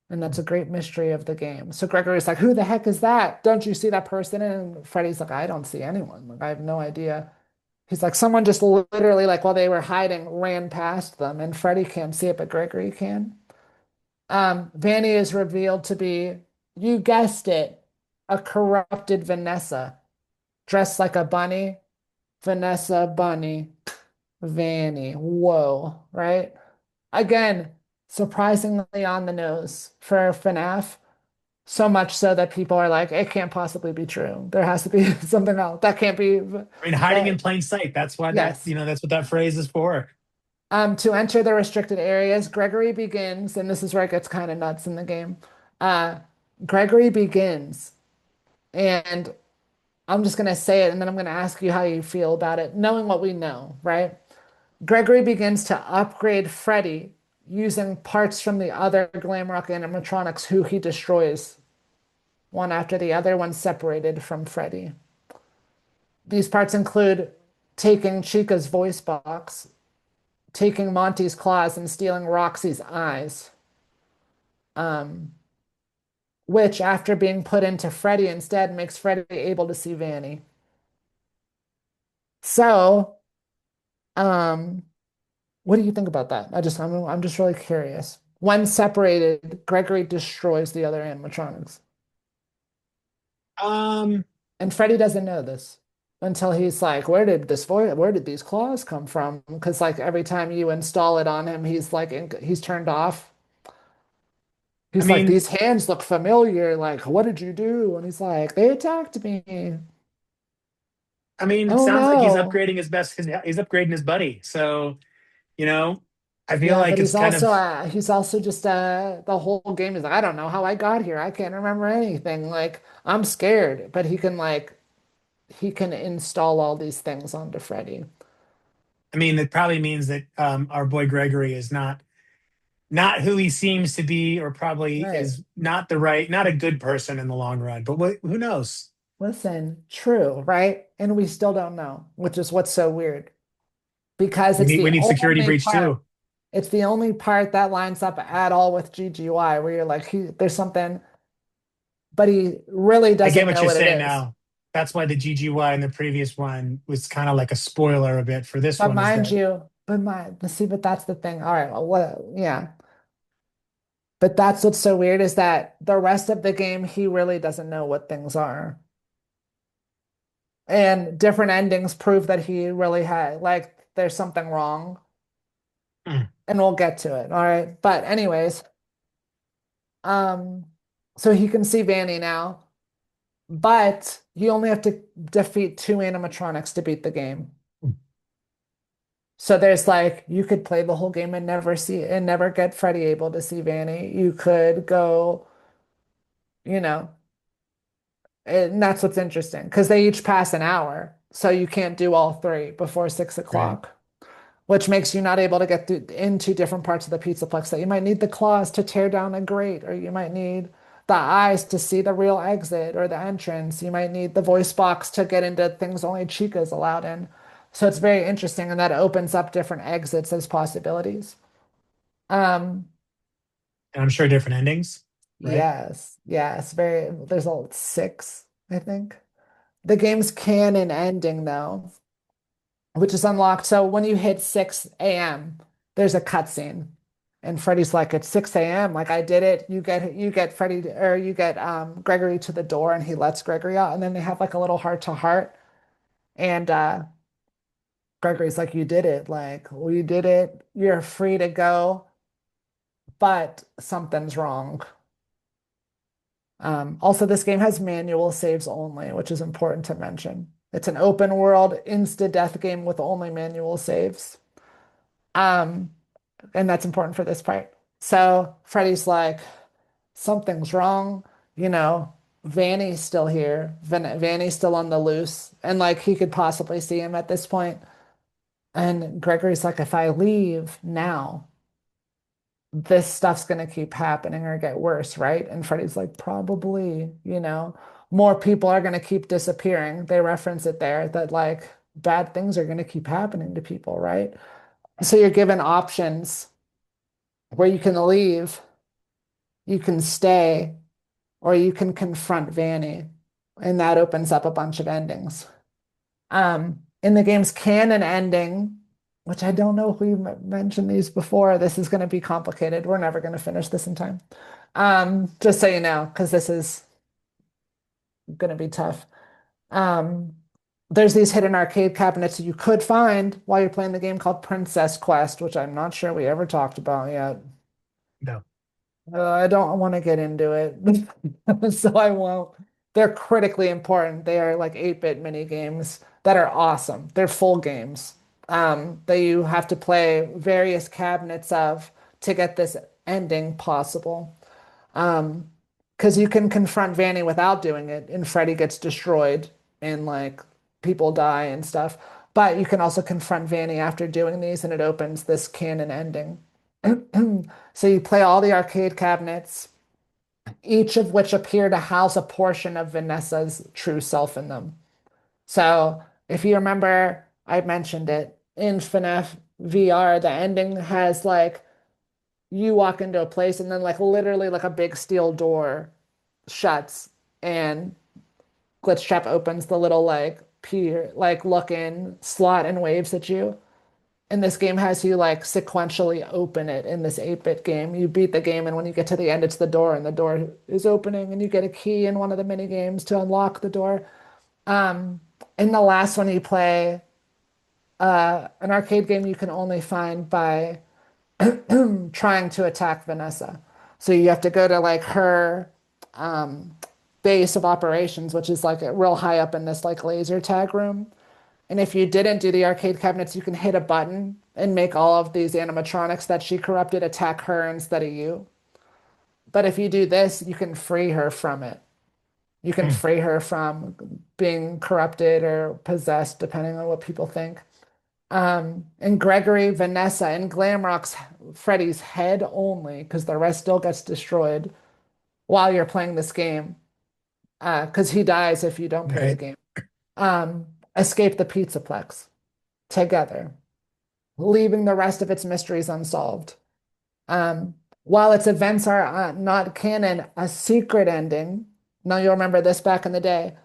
and that's a great mystery of the game. So Gregory's like, "Who the heck is that? Don't you see that person?" And Freddy's like, "I don't see anyone. Like, I have no idea." He's like, "Someone just literally, like, while they were hiding, ran past them, and Freddy can't see it, but Gregory can." Vanny is revealed to be, you guessed it, a corrupted Vanessa, dressed like a bunny. Vanessa Bunny, Vanny. Whoa, right? Again, surprisingly on the nose for FNAF. So much so that people are like, it can't possibly be true. There has to be something else. That can't be I mean, hiding in that. plain sight. That's why Yes. that's what that phrase is for. To enter the restricted areas, Gregory begins, and this is where it gets kind of nuts in the game. Uh, Gregory begins, and I'm just going to say it, and then I'm going to ask you how you feel about it, knowing what we know, right? Gregory begins to upgrade Freddy using parts from the other Glamrock animatronics who he destroys one after the other when separated from Freddy. These parts include taking Chica's voice box, taking Monty's claws, and stealing Roxy's eyes, um, which, after being put into Freddy instead, makes Freddy able to see Vanny. So, um, what do you think about that? I'm just really curious. When separated, Gregory destroys the other animatronics. Um, And Freddy doesn't know this until he's like, where did these claws come from? Because like every time you install it on him, he's like, he's turned off. I He's like, mean, these hands look familiar. Like, what did you do? And he's like, they attacked me. it Oh sounds like he's no. upgrading he's upgrading his buddy. So, you know, I feel Yeah, like but it's kind of. he's also just the whole game is like, I don't know how I got here. I can't remember anything. Like, I'm scared, but he can install all these things onto Freddy. I mean, it probably means that our boy Gregory is not who he seems to be, or probably Right. is not a good person in the long run. But who knows? Listen, true, right? And we still don't know, which is what's so weird because We need security breach too. it's the only part that lines up at all with GGY where you're like, there's something, but he really I get doesn't what know you're what it saying is. now. That's why the GGY in the previous one was kind of like a spoiler a bit for this But one. Is mind that you, see, but that's the thing. All right, well, yeah. But that's what's so weird is that the rest of the game, he really doesn't know what things are. And different endings prove that he really had, like, there's something wrong. Hmm. And we'll get to it. All right. But, anyways, Um, so he can see Vanny now, but you only have to defeat two animatronics to beat the game. So there's like you could play the whole game and never get Freddy able to see Vanny. You could go, you know, and that's what's interesting because they each pass an hour. So you can't do all three before six Right. o'clock, which makes you not able to get into different parts of the Pizzaplex that you might need the claws to tear down a grate, or you might need the eyes to see the real exit or the entrance. You might need the voice box to get into things only Chica's allowed in. So it's very interesting, and that opens up different exits as possibilities. Um, And I'm sure different endings, right? yes, yes, there's a six, I think. The game's canon ending though, which is unlocked. So when you hit 6 a.m., there's a cutscene. And Freddy's like, it's 6 a.m. Like I did it. You get Freddy or you get Gregory to the door and he lets Gregory out. And then they have like a little heart to heart. And Gregory's like, you did it. Like, well, you did it. You're free to go, but something's wrong. Also, this game has manual saves only, which is important to mention. It's an open world insta-death game with only manual saves. Um, and that's important for this part. So Freddy's like, something's wrong, you know. Vanny's still here. Vanny's still on the loose, and like he could possibly see him at this point. And Gregory's like, if I leave now, this stuff's gonna keep happening or get worse, right? And Freddy's like, probably, more people are gonna keep disappearing. They reference it there that like bad things are gonna keep happening to people, right? So you're given options where you can leave, you can stay, or you can confront Vanny. And that opens up a bunch of endings. In the game's canon ending, which I don't know if we mentioned these before, this is going to be complicated. We're never going to finish this in time. Just so you know, because this is going to be tough. Um, there's these hidden arcade cabinets you could find while you're playing the game called Princess Quest, which I'm not sure we ever talked about yet. No. I don't want to get into it, so I won't. They're critically important. They are like 8-bit mini games that are awesome. They're full games that you have to play various cabinets of to get this ending possible. Because you can confront Vanny without doing it, and Freddy gets destroyed, and like people die and stuff. But you can also confront Vanny after doing these, and it opens this canon ending. So you play all the arcade cabinets, each of which appear to house a portion of Vanessa's true self in them. So if you remember, I mentioned it in FNAF VR, the ending has like you walk into a place and then like literally like a big steel door shuts and Glitch Trap opens the little like pier like look in slot and waves at you. And this game has you like sequentially open it in this 8-bit game. You beat the game, and when you get to the end, it's the door, and the door is opening, and you get a key in one of the mini games to unlock the door. Um, in the last one, you play an arcade game you can only find by trying to attack Vanessa. So you have to go to like her um, base of operations, which is like real high up in this like laser tag room. And if you didn't do the arcade cabinets, you can hit a button and make all of these animatronics that she corrupted attack her instead of you. But if you do this, you can free her from it. You can Hmm. free her from being corrupted or possessed, depending on what people think. And Gregory, Vanessa, and Glamrock's Freddy's head only, because the rest still gets destroyed while you're playing this game. Because he dies if you don't play the Right. game. Escape the Pizzaplex together, leaving the rest of its mysteries unsolved. Um, while its events are not canon, a secret ending. Now you'll remember this back in the day,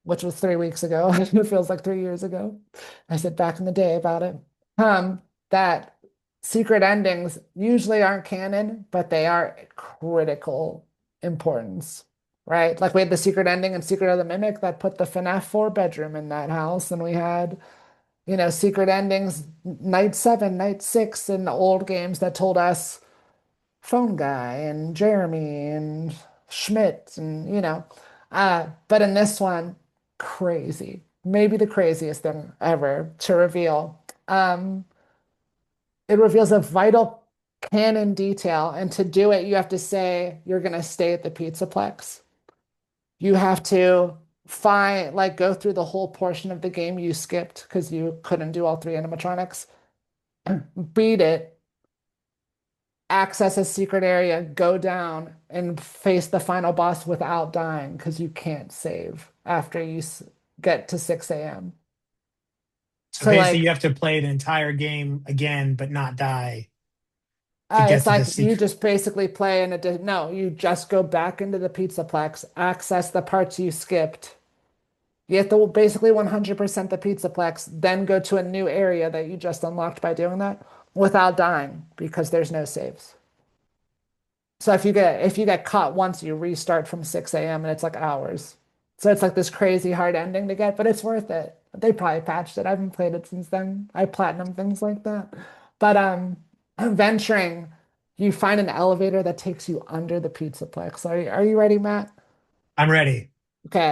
which was 3 weeks ago. It feels like 3 years ago. I said back in the day about it. That secret endings usually aren't canon, but they are critical importance, right? Like we had the secret ending and Secret of the Mimic that put the FNAF 4 bedroom in that house, and we had secret endings, night 7, night 6 in the old games that told us phone guy and Jeremy and Schmidt and but in this one, crazy. Maybe the craziest thing ever to reveal. Um, it reveals a vital canon detail, and to do it, you have to say you're gonna stay at the Pizzaplex. You have to find like go through the whole portion of the game you skipped because you couldn't do all three animatronics, beat it, access a secret area, go down and face the final boss without dying because you can't save after you get to 6 a.m. So So basically, you like have to play the entire game again, but not die to get it's to the like you secret. just basically play in a no, you just go back into the Pizzaplex, access the parts you skipped. You have to basically 100% the Pizzaplex, then go to a new area that you just unlocked by doing that without dying because there's no saves. So if you get caught once, you restart from 6 a.m. and it's like hours. So it's like this crazy hard ending to get, but it's worth it. They probably patched it. I haven't played it since then. I platinum things like that. But venturing, you find an elevator that takes you under the Pizzaplex. Are you ready, Matt? I'm ready.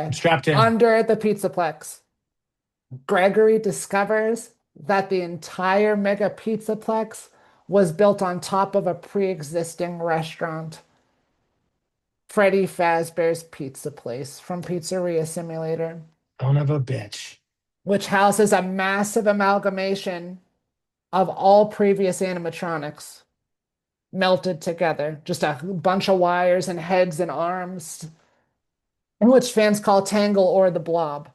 I'm Okay. strapped in. Under the Pizzaplex, Gregory discovers that the entire Mega Pizzaplex was built on top of a pre-existing restaurant. Freddy Fazbear's Pizza Place from Pizzeria Simulator, Son of a bitch. which houses a massive amalgamation of all previous animatronics melted together. Just a bunch of wires and heads and arms, which fans call Tangle or the Blob.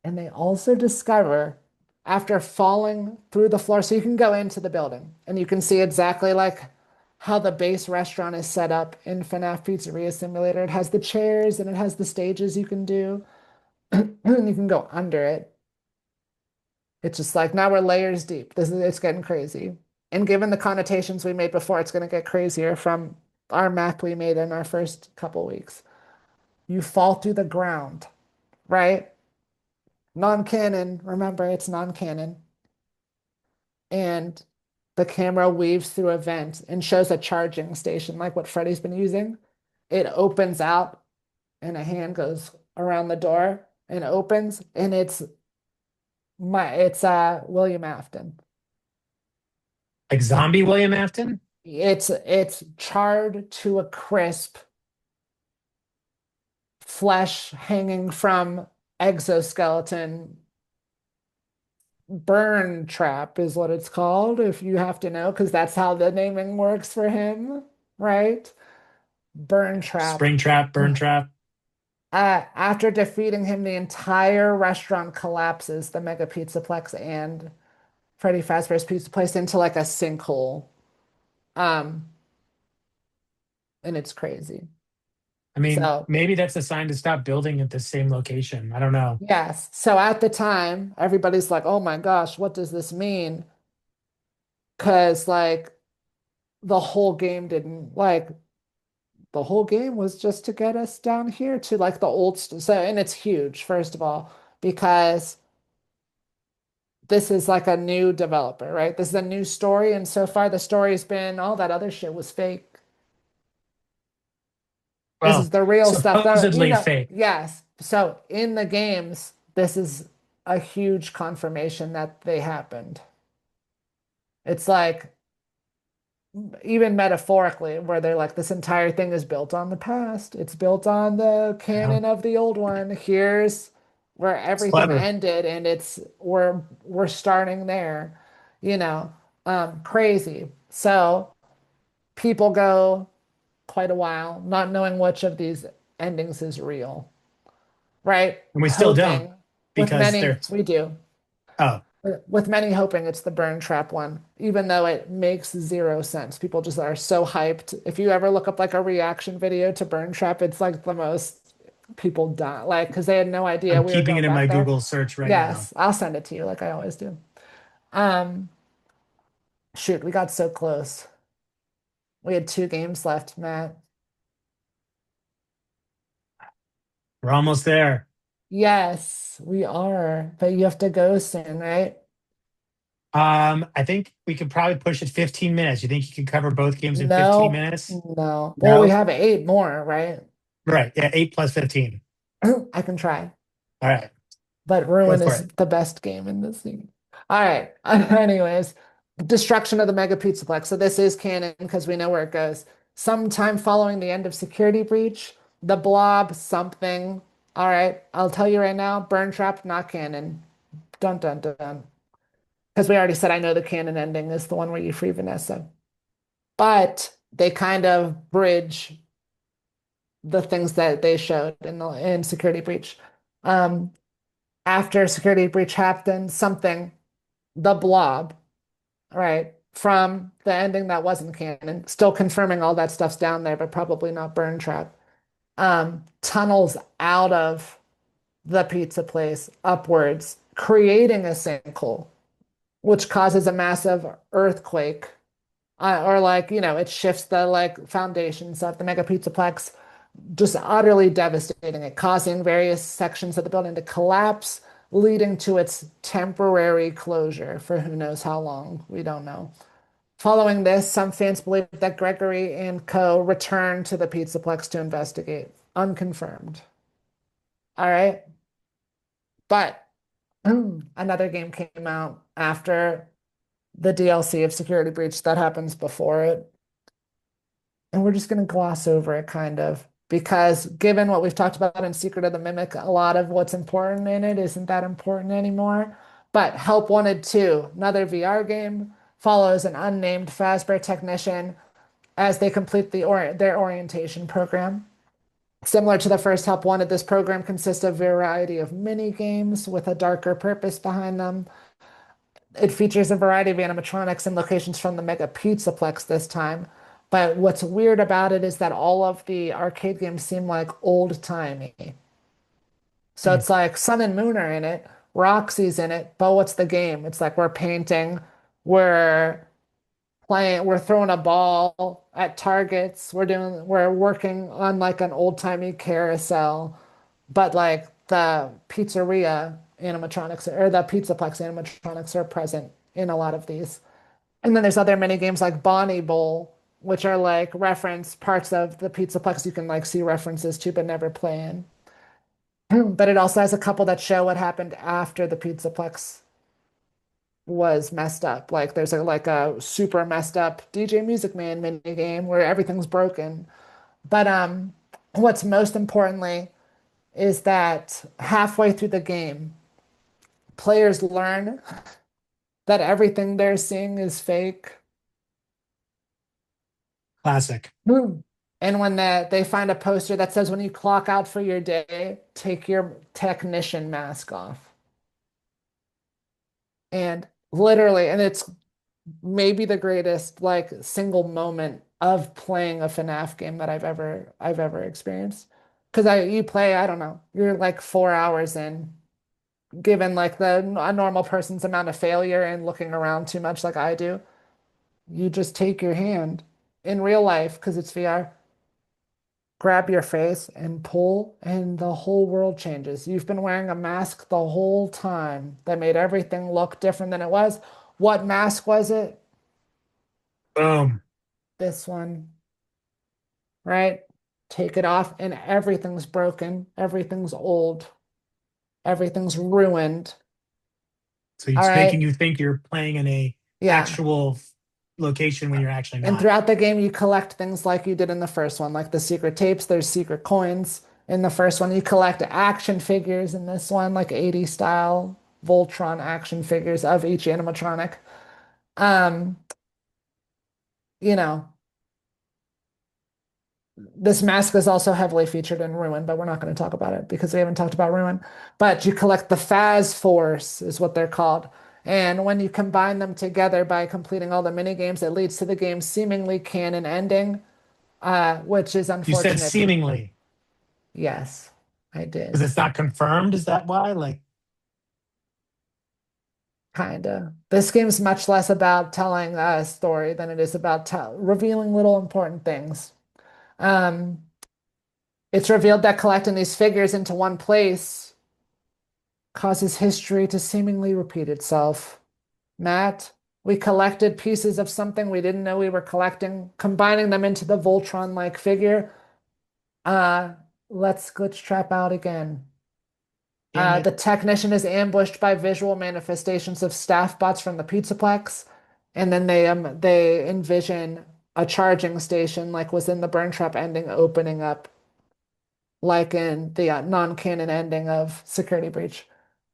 And they also discover after falling through the floor, so you can go into the building and you can see exactly like how the base restaurant is set up in FNAF Pizzeria Simulator. It has the chairs and it has the stages you can do. And you can go under it. It's just like now we're layers deep. It's getting crazy. And given the connotations we made before, it's going to get crazier from our map we made in our first couple weeks. You fall through the ground, right? Non-canon. Remember, it's non-canon. And the camera weaves through a vent and shows a charging station like what Freddy's been using. It opens out and a hand goes around the door and opens and it's William Afton. Like zombie William Afton? It's charred to a crisp, flesh hanging from exoskeleton. Burn trap is what it's called, if you have to know, because that's how the naming works for him, right? Burn trap. Spring trap, burn trap. After defeating him, the entire restaurant collapses, the Mega Pizzaplex and Freddy Fazbear's Pizza Place into like a sinkhole. Um, and it's crazy. I mean, So, maybe that's a sign to stop building at the same location. I don't know. yes. So at the time, everybody's like, oh my gosh, what does this mean? Because like the whole game didn't like the whole game was just to get us down here to like the so and it's huge, first of all, because this is like a new developer, right? This is a new story, and so far the story's been all that other shit was fake. This is Well, the real stuff that, supposedly fake. yes. So in the games, this is a huge confirmation that they happened. It's like even metaphorically, where they're like, this entire thing is built on the past. It's built on the You know? canon of the old one. Here's where It's everything clever. ended, and we're starting there, crazy. So people go quite a while not knowing which of these endings is real, right? And we still don't Hoping with because many, they're, we do. oh, With many hoping it's the burn trap one, even though it makes zero sense. People just are so hyped. If you ever look up like a reaction video to burn trap, it's like the most people die, like because they had no idea I'm we were keeping going it in my back there. Google search right now. Yes, I'll send it to you like I always do. Um, shoot, we got so close. We had 2 games left, Matt. We're almost there. Yes, we are, but you have to go soon, right? I think we could probably push it 15 minutes. You think you can cover both games in 15 No, minutes? no. Well, we No? have eight more, right? Right. Yeah, 8 plus 15. I can try. All right. But Go Ruin for is it. the best game in this thing. All right. Anyways, destruction of the Mega Pizzaplex. So this is canon because we know where it goes. Sometime following the end of security breach, the blob something. All right. I'll tell you right now, Burn Trap, not canon. Dun dun dun. Because we already said I know the canon ending is the one where you free Vanessa. But they kind of bridge the things that they showed in security breach. Um, After security breach happened, something, the blob, right, from the ending that wasn't canon, still confirming all that stuff's down there, but probably not burn trap, tunnels out of the pizza place upwards, creating a sinkhole, which causes a massive earthquake. Or like, it shifts the like foundations of the mega pizzaplex, just utterly devastating it, causing various sections of the building to collapse, leading to its temporary closure for who knows how long. We don't know. Following this, some fans believe that Gregory and co. returned to the Pizzaplex to investigate. Unconfirmed. All right. But another game came out after the DLC of Security Breach that happens before it. And we're just going to gloss over it kind of because given what we've talked about in Secret of the Mimic, a lot of what's important in it isn't that important anymore. But Help Wanted 2, another VR game, follows an unnamed Fazbear technician as they complete their orientation program. Similar to the first Help Wanted, this program consists of a variety of mini games with a darker purpose behind them. It features a variety of animatronics and locations from the Mega Pizzaplex this time. But what's weird about it is that all of the arcade games seem like old-timey. So Hmm. it's like Sun and Moon are in it, Roxy's in it, but what's the game? It's like we're painting, we're we're throwing a ball at targets, we're working on like an old-timey carousel, but like the pizzeria animatronics or the Pizzaplex animatronics are present in a lot of these. And then there's other mini games like Bonnie Bowl, which are like reference parts of the Pizzaplex you can like see references to but never play in. But it also has a couple that show what happened after the Pizzaplex was messed up. Like there's a super messed up DJ Music Man mini game where everything's broken. But what's most importantly is that halfway through the game, players learn that everything they're seeing is fake. Classic. Hmm. And when they find a poster that says when you clock out for your day, take your technician mask off. And literally, and it's maybe the greatest like single moment of playing a FNAF game that I've ever experienced. Because you play, I don't know, you're like 4 hours in, given like a normal person's amount of failure and looking around too much like I do. You just take your hand in real life because it's VR, grab your face and pull, and the whole world changes. You've been wearing a mask the whole time that made everything look different than it was. What mask was it? Boom. This one, right? Take it off, and everything's broken, everything's old, everything's ruined. So All it's making right. you think you're playing in a Yeah. actual location when you're actually And not. throughout the game, you collect things like you did in the first one, like the secret tapes, there's secret coins. In the first one, you collect action figures. In this one, like 80s style Voltron action figures of each animatronic. Um, you know, this mask is also heavily featured in Ruin, but we're not going to talk about it because we haven't talked about Ruin. But you collect the Faz Force, is what they're called. And when you combine them together by completing all the mini games, it leads to the game's seemingly canon ending, which is You said unfortunate. seemingly Yes, I because did. it's not confirmed. Is that why? Like, Kinda. This game's much less about telling a story than it is about revealing little important things. Um, it's revealed that collecting these figures into one place causes history to seemingly repeat itself. Matt. We collected pieces of something we didn't know we were collecting, combining them into the Voltron-like figure. Uh, let's glitch trap out again. Damn The it. technician is ambushed by visual manifestations of staff bots from the Pizzaplex, and then they envision a charging station like was in the Burn Trap ending opening up, like in the non-canon ending of Security Breach.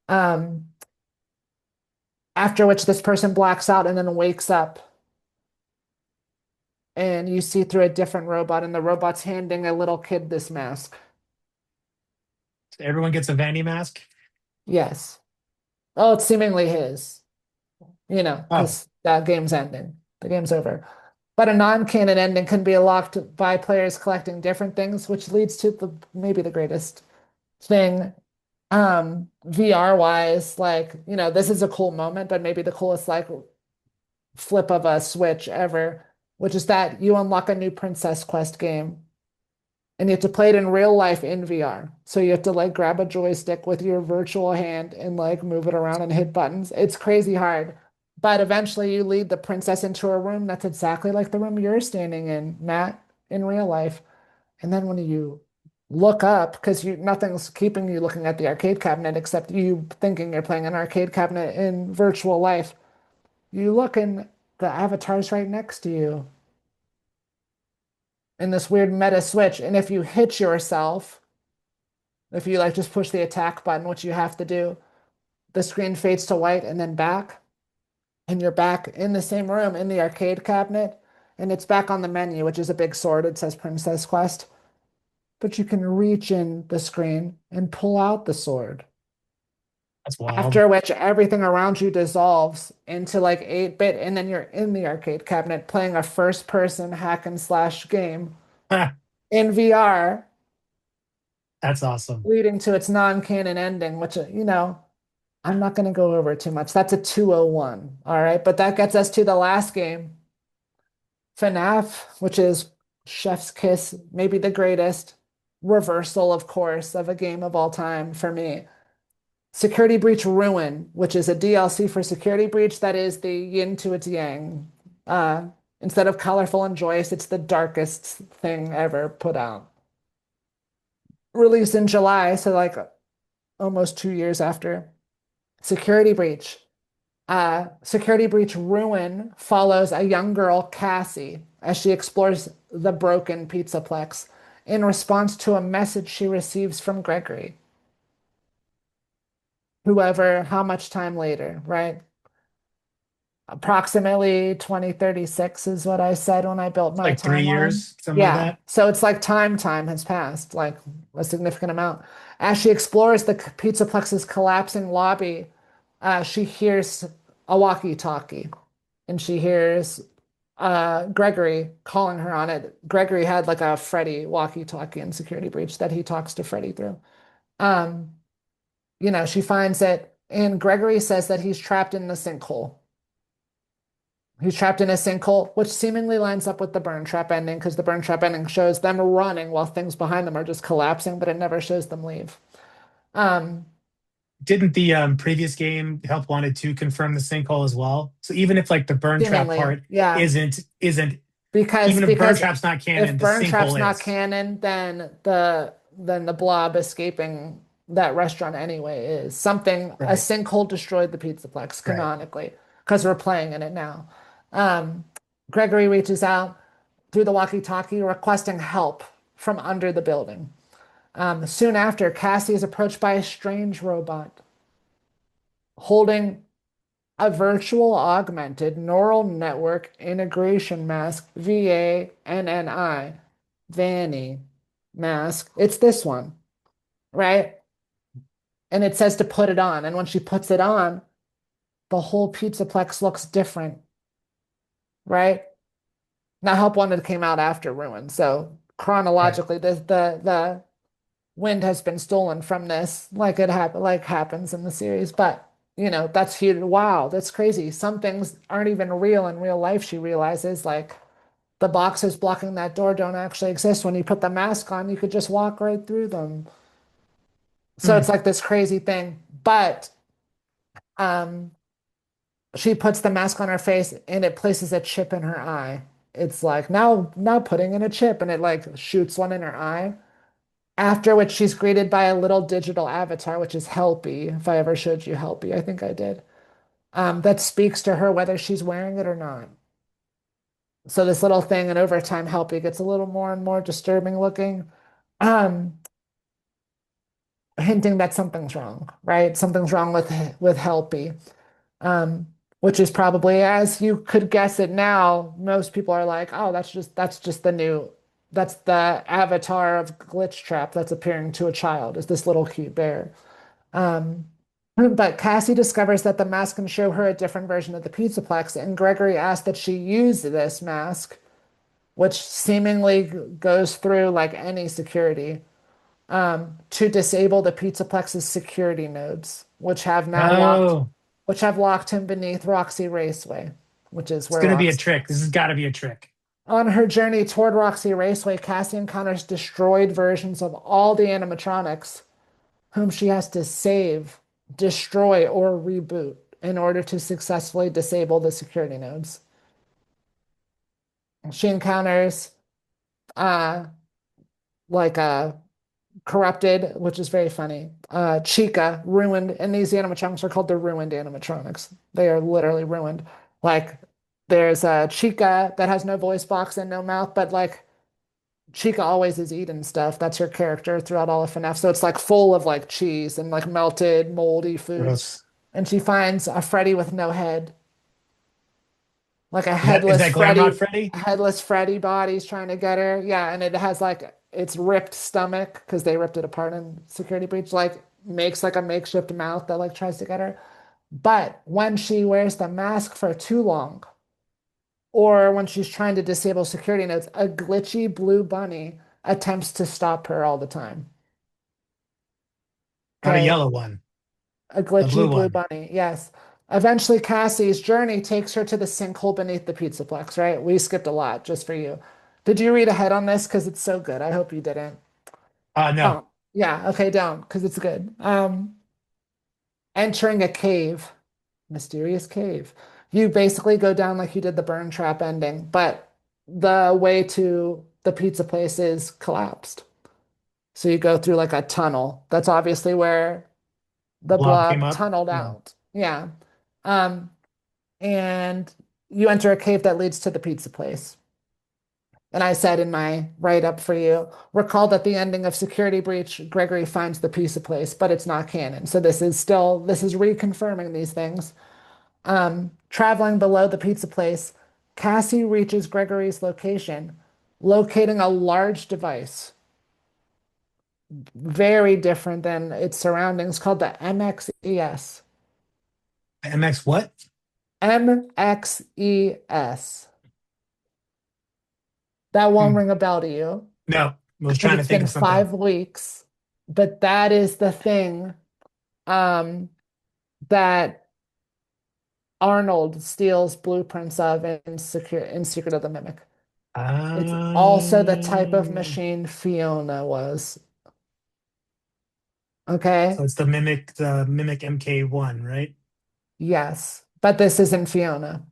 Um, After which this person blacks out and then wakes up, and you see through a different robot, and the robot's handing a little kid this mask. Everyone gets a Vandy mask. Yes. Oh, it's seemingly his, Oh, because that game's ending. The game's over. But a non-canon ending can be unlocked by players collecting different things, which leads to the maybe the greatest thing VR wise. Like, this is a cool moment, but maybe the coolest like flip of a switch ever, which is that you unlock a new Princess Quest game and you have to play it in real life in VR. So you have to like grab a joystick with your virtual hand and like move it around and hit buttons. It's crazy hard. But eventually you lead the princess into a room that's exactly like the room you're standing in, Matt, in real life. And then when you look up, because you nothing's keeping you looking at the arcade cabinet except you thinking you're playing an arcade cabinet in virtual life, you look and the avatar's right next to you in this weird meta switch. And if you hit yourself, if you like just push the attack button, which you have to do, the screen fades to white and then back, and you're back in the same room in the arcade cabinet, and it's back on the menu, which is a big sword. It says Princess Quest, but you can reach in the screen and pull out the sword. that's wild. After which everything around you dissolves into like 8-bit, and then you're in the arcade cabinet playing a first-person hack and slash game Ah, in VR, that's awesome. leading to its non-canon ending, which, I'm not going to go over it too much. That's a 201. All right. But that gets us to the last game, FNAF, which is Chef's Kiss, maybe the greatest reversal, of course, of a game of all time for me. Security Breach Ruin, which is a DLC for Security Breach that is the yin to its yang. Uh, Instead of colorful and joyous, it's the darkest thing ever put out. Released in July, so like almost 2 years after Security Breach. Security Breach Ruin follows a young girl, Cassie, as she explores the broken Pizzaplex in response to a message she receives from Gregory. Whoever, how much time later, right? Approximately 2036 is what I said when I built It's my like three timeline. years, something like Yeah, that. so it's like time has passed, like a significant amount. As she explores the Pizzaplex's collapsing lobby, she hears a walkie-talkie and she hears Gregory calling her on it. Gregory had like a Freddy walkie-talkie in Security Breach that he talks to Freddy through. Um, she finds it, and Gregory says that he's trapped in the sinkhole. He's trapped in a sinkhole, which seemingly lines up with the burn trap ending because the burn trap ending shows them running while things behind them are just collapsing, but it never shows them leave. Um, Didn't the previous game Help Wanted to confirm the sinkhole as well? So even if like the burn trap Seemingly, part yeah. isn't Because even if burn because trap's not canon, if the Burn Trap's sinkhole not is. canon, then the blob escaping that restaurant anyway is something. A Right, sinkhole destroyed the Pizzaplex right. canonically because we're playing in it now. Um, Gregory reaches out through the walkie-talkie requesting help from under the building. Soon after, Cassie is approached by a strange robot holding a virtual augmented neural network integration mask, VANNI, Vanny mask. It's this one, right? And it says to put it on. And when she puts it on, the whole Pizzaplex looks different, right? Now, Help Wanted came out after Ruin, so Right. chronologically, the wind has been stolen from this, like happens in the series. But that's huge. Wow, that's crazy. Some things aren't even real in real life. She realizes, like the boxes blocking that door don't actually exist. When you put the mask on, you could just walk right through them. So Hmm. it's like this crazy thing. But um, she puts the mask on her face and it places a chip in her eye. It's like now putting in a chip and it like shoots one in her eye. After which she's greeted by a little digital avatar, which is Helpy. If I ever showed you Helpy, I think I did. That speaks to her whether she's wearing it or not. So this little thing, and over time, Helpy gets a little more and more disturbing looking, um, hinting that something's wrong, right? Something's wrong with Helpy. Um, which is probably, as you could guess it now, most people are like, oh, that's just the new, that's the avatar of Glitch Trap that's appearing to a child, is this little cute bear. Um, but Cassie discovers that the mask can show her a different version of the Pizzaplex, and Gregory asks that she use this mask, which seemingly goes through like any security, to disable the Pizzaplex's security nodes, Oh, which have locked him beneath Roxy Raceway, which is it's where gonna be a Roxy. trick. This has got to be a trick. On her journey toward Roxy Raceway, Cassie encounters destroyed versions of all the animatronics, whom she has to save, destroy, or reboot in order to successfully disable the security nodes. She encounters uh like a corrupted, which is very funny. Chica, ruined, and these animatronics are called the ruined animatronics. They are literally ruined. Like there's a Chica that has no voice box and no mouth, but like Chica always is eating stuff. That's her character throughout all of FNAF. So it's like full of like cheese and like melted, moldy food. Gross. And she finds a Freddy with no head, like Is that Glamrock Freddy? a headless Freddy body's trying to get her. Yeah, and it has like its ripped stomach because they ripped it apart in security breach, like makes like a makeshift mouth that like tries to get her. But when she wears the mask for too long, or when she's trying to disable security nodes, a glitchy blue bunny attempts to stop her all the time. Not a Okay, yellow one, a the blue glitchy blue one. bunny, yes. Eventually, Cassie's journey takes her to the sinkhole beneath the Pizzaplex, right? We skipped a lot just for you. Did you read ahead on this? Because it's so good. I hope you didn't. No. Oh, yeah. Okay, don't, because it's good. Entering a cave, mysterious cave. You basically go down like you did the burn trap ending, but the way to the pizza place is collapsed. So you go through like a tunnel. That's obviously where the Blob came blob up. tunneled Yeah. out. Yeah. Um, and you enter a cave that leads to the pizza place. And I said in my write up for you, recall that the ending of Security Breach, Gregory finds the pizza place, but it's not canon. So this is reconfirming these things. Traveling below the pizza place, Cassie reaches Gregory's location, locating a large device, very different than its surroundings, called the MXES. MX what? MXES. That won't Hmm. ring a bell to you No, I was because trying to it's think been of something. 5 weeks, but that is the thing um, that Arnold steals blueprints of in Secret of the Mimic. It's also the type of Um, machine Fiona was. Okay. so it's the mimic MK1, right? Yes. But this isn't Fiona.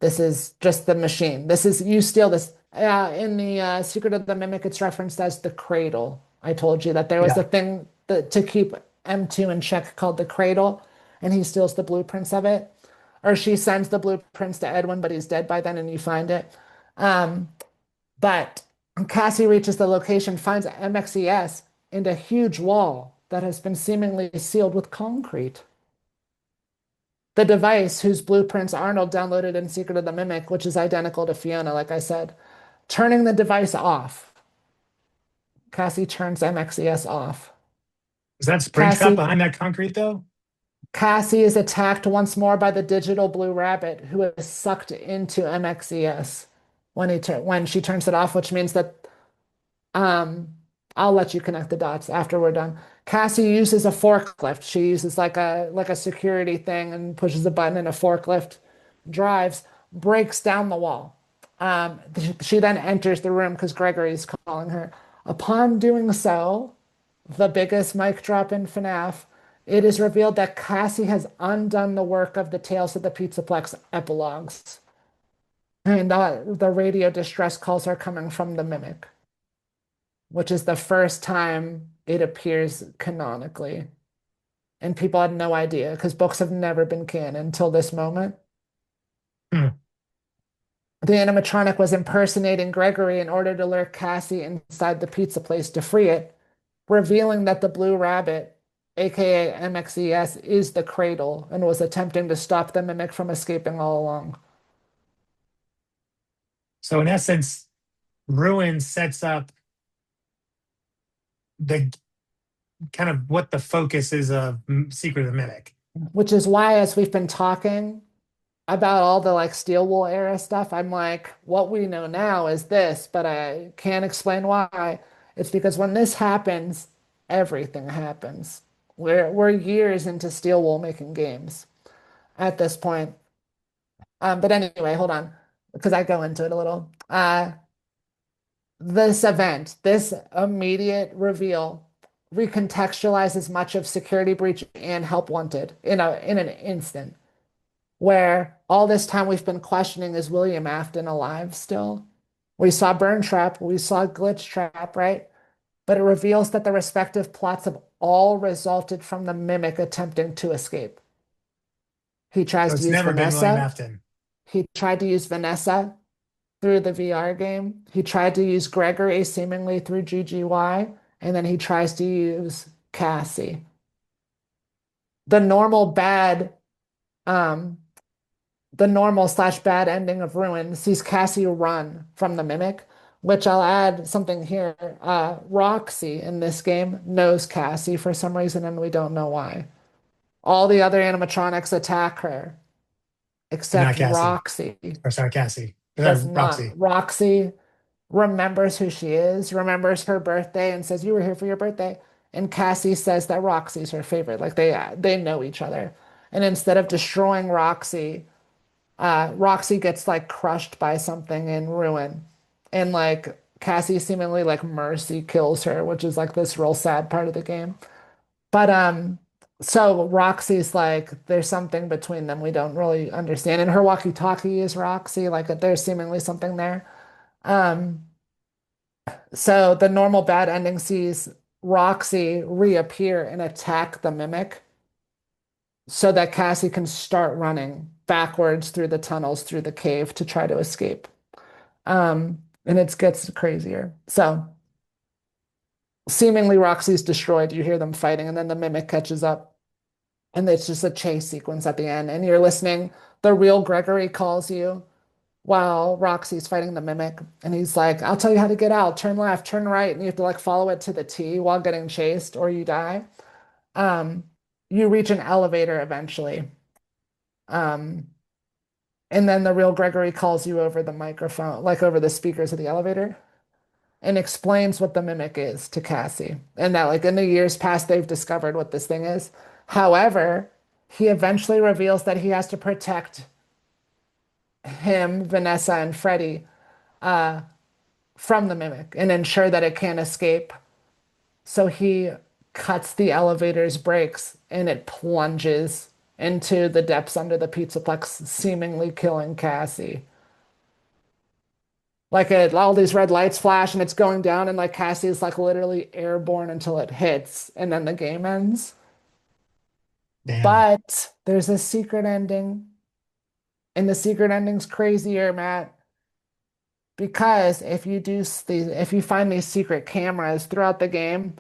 This is just the machine. This is you steal this. In the Secret of the Mimic, it's referenced as the cradle. I told you that there was a Yeah. thing to keep M2 in check called the cradle, and he steals the blueprints of it. Or she sends the blueprints to Edwin, but he's dead by then, and you find it. Um, but Cassie reaches the location, finds MXES and a huge wall that has been seemingly sealed with concrete. The device, whose blueprints Arnold downloaded in Secret of the Mimic, which is identical to Fiona, like I said, turning the device off. Cassie turns MXES off. Is that Springtrap Cassie behind that concrete though? Cassie is attacked once more by the digital blue rabbit, who is sucked into MXES when she turns it off, which means that Um, I'll let you connect the dots after we're done. Cassie uses a forklift. She uses like a security thing and pushes a button and a forklift drives, breaks down the wall. She then enters the room because Gregory's calling her. Upon doing so, the biggest mic drop in FNAF, it is revealed that Cassie has undone the work of the Tales of the Pizzaplex epilogues. And the radio distress calls are coming from the Mimic, which is the first time it appears canonically. And people had no idea because books have never been canon until this moment. Hmm. The animatronic was impersonating Gregory in order to lure Cassie inside the pizza place to free it, revealing that the Blue Rabbit, aka MXES, is the cradle and was attempting to stop the mimic from escaping all along. So in essence, Ruin sets up the kind of what the focus is of Secret of the Mimic. Which is why, as we've been talking about all the like Steel Wool era stuff, I'm like, what we know now is this, but I can't explain why. It's because when this happens, everything happens. We're years into Steel Wool making games at this point. But anyway, hold on, because I go into it a little. This event, this immediate reveal, recontextualizes much of Security Breach and Help Wanted in an instant. Where all this time we've been questioning, is William Afton alive still? We saw Burn Trap, we saw Glitch Trap, right? But it reveals that the respective plots have all resulted from the Mimic attempting to escape. He So tries to it's use never been William Vanessa. Afton. He tried to use Vanessa through the VR game. He tried to use Gregory seemingly through GGY. And then he tries to use Cassie. The normal bad um, the normal slash bad ending of Ruin sees Cassie run from the Mimic, which I'll add something here. Roxy in this game knows Cassie for some reason, and we don't know why. All the other animatronics attack her, But not except Cassie. Roxy Or sorry, Cassie. does not. Roxy. Roxy remembers who she is, remembers her birthday, and says, "You were here for your birthday." And Cassie says that Roxy's her favorite. Like they know each other. And instead of destroying Roxy, Roxy gets like crushed by something in Ruin. And like Cassie seemingly like mercy kills her, which is like this real sad part of the game. But so Roxy's like there's something between them we don't really understand. And her walkie-talkie is Roxy, like there's seemingly something there. Um so the normal bad ending sees Roxy reappear and attack the mimic so that Cassie can start running backwards through the tunnels through the cave to try to escape. And it gets crazier. So seemingly Roxy's destroyed. You hear them fighting, and then the mimic catches up. And it's just a chase sequence at the end. And you're listening. The real Gregory calls you while Roxy's fighting the mimic. And he's like, I'll tell you how to get out. Turn left, turn right. And you have to like follow it to the T while getting chased or you die. Um, you reach an elevator eventually. Um, and then the real Gregory calls you over the microphone, like over the speakers of the elevator, and explains what the mimic is to Cassie. And that, like, in the years past, they've discovered what this thing is. However, he eventually reveals that he has to protect him, Vanessa, and Freddie from the mimic and ensure that it can't escape. So he cuts the elevator's brakes and it plunges into the depths under the Pizzaplex, seemingly killing Cassie. Like all these red lights flash and it's going down, and like Cassie is like literally airborne until it hits, and then the game ends. Damn. But there's a secret ending, and the secret ending's crazier, Matt, because if you find these secret cameras throughout the game,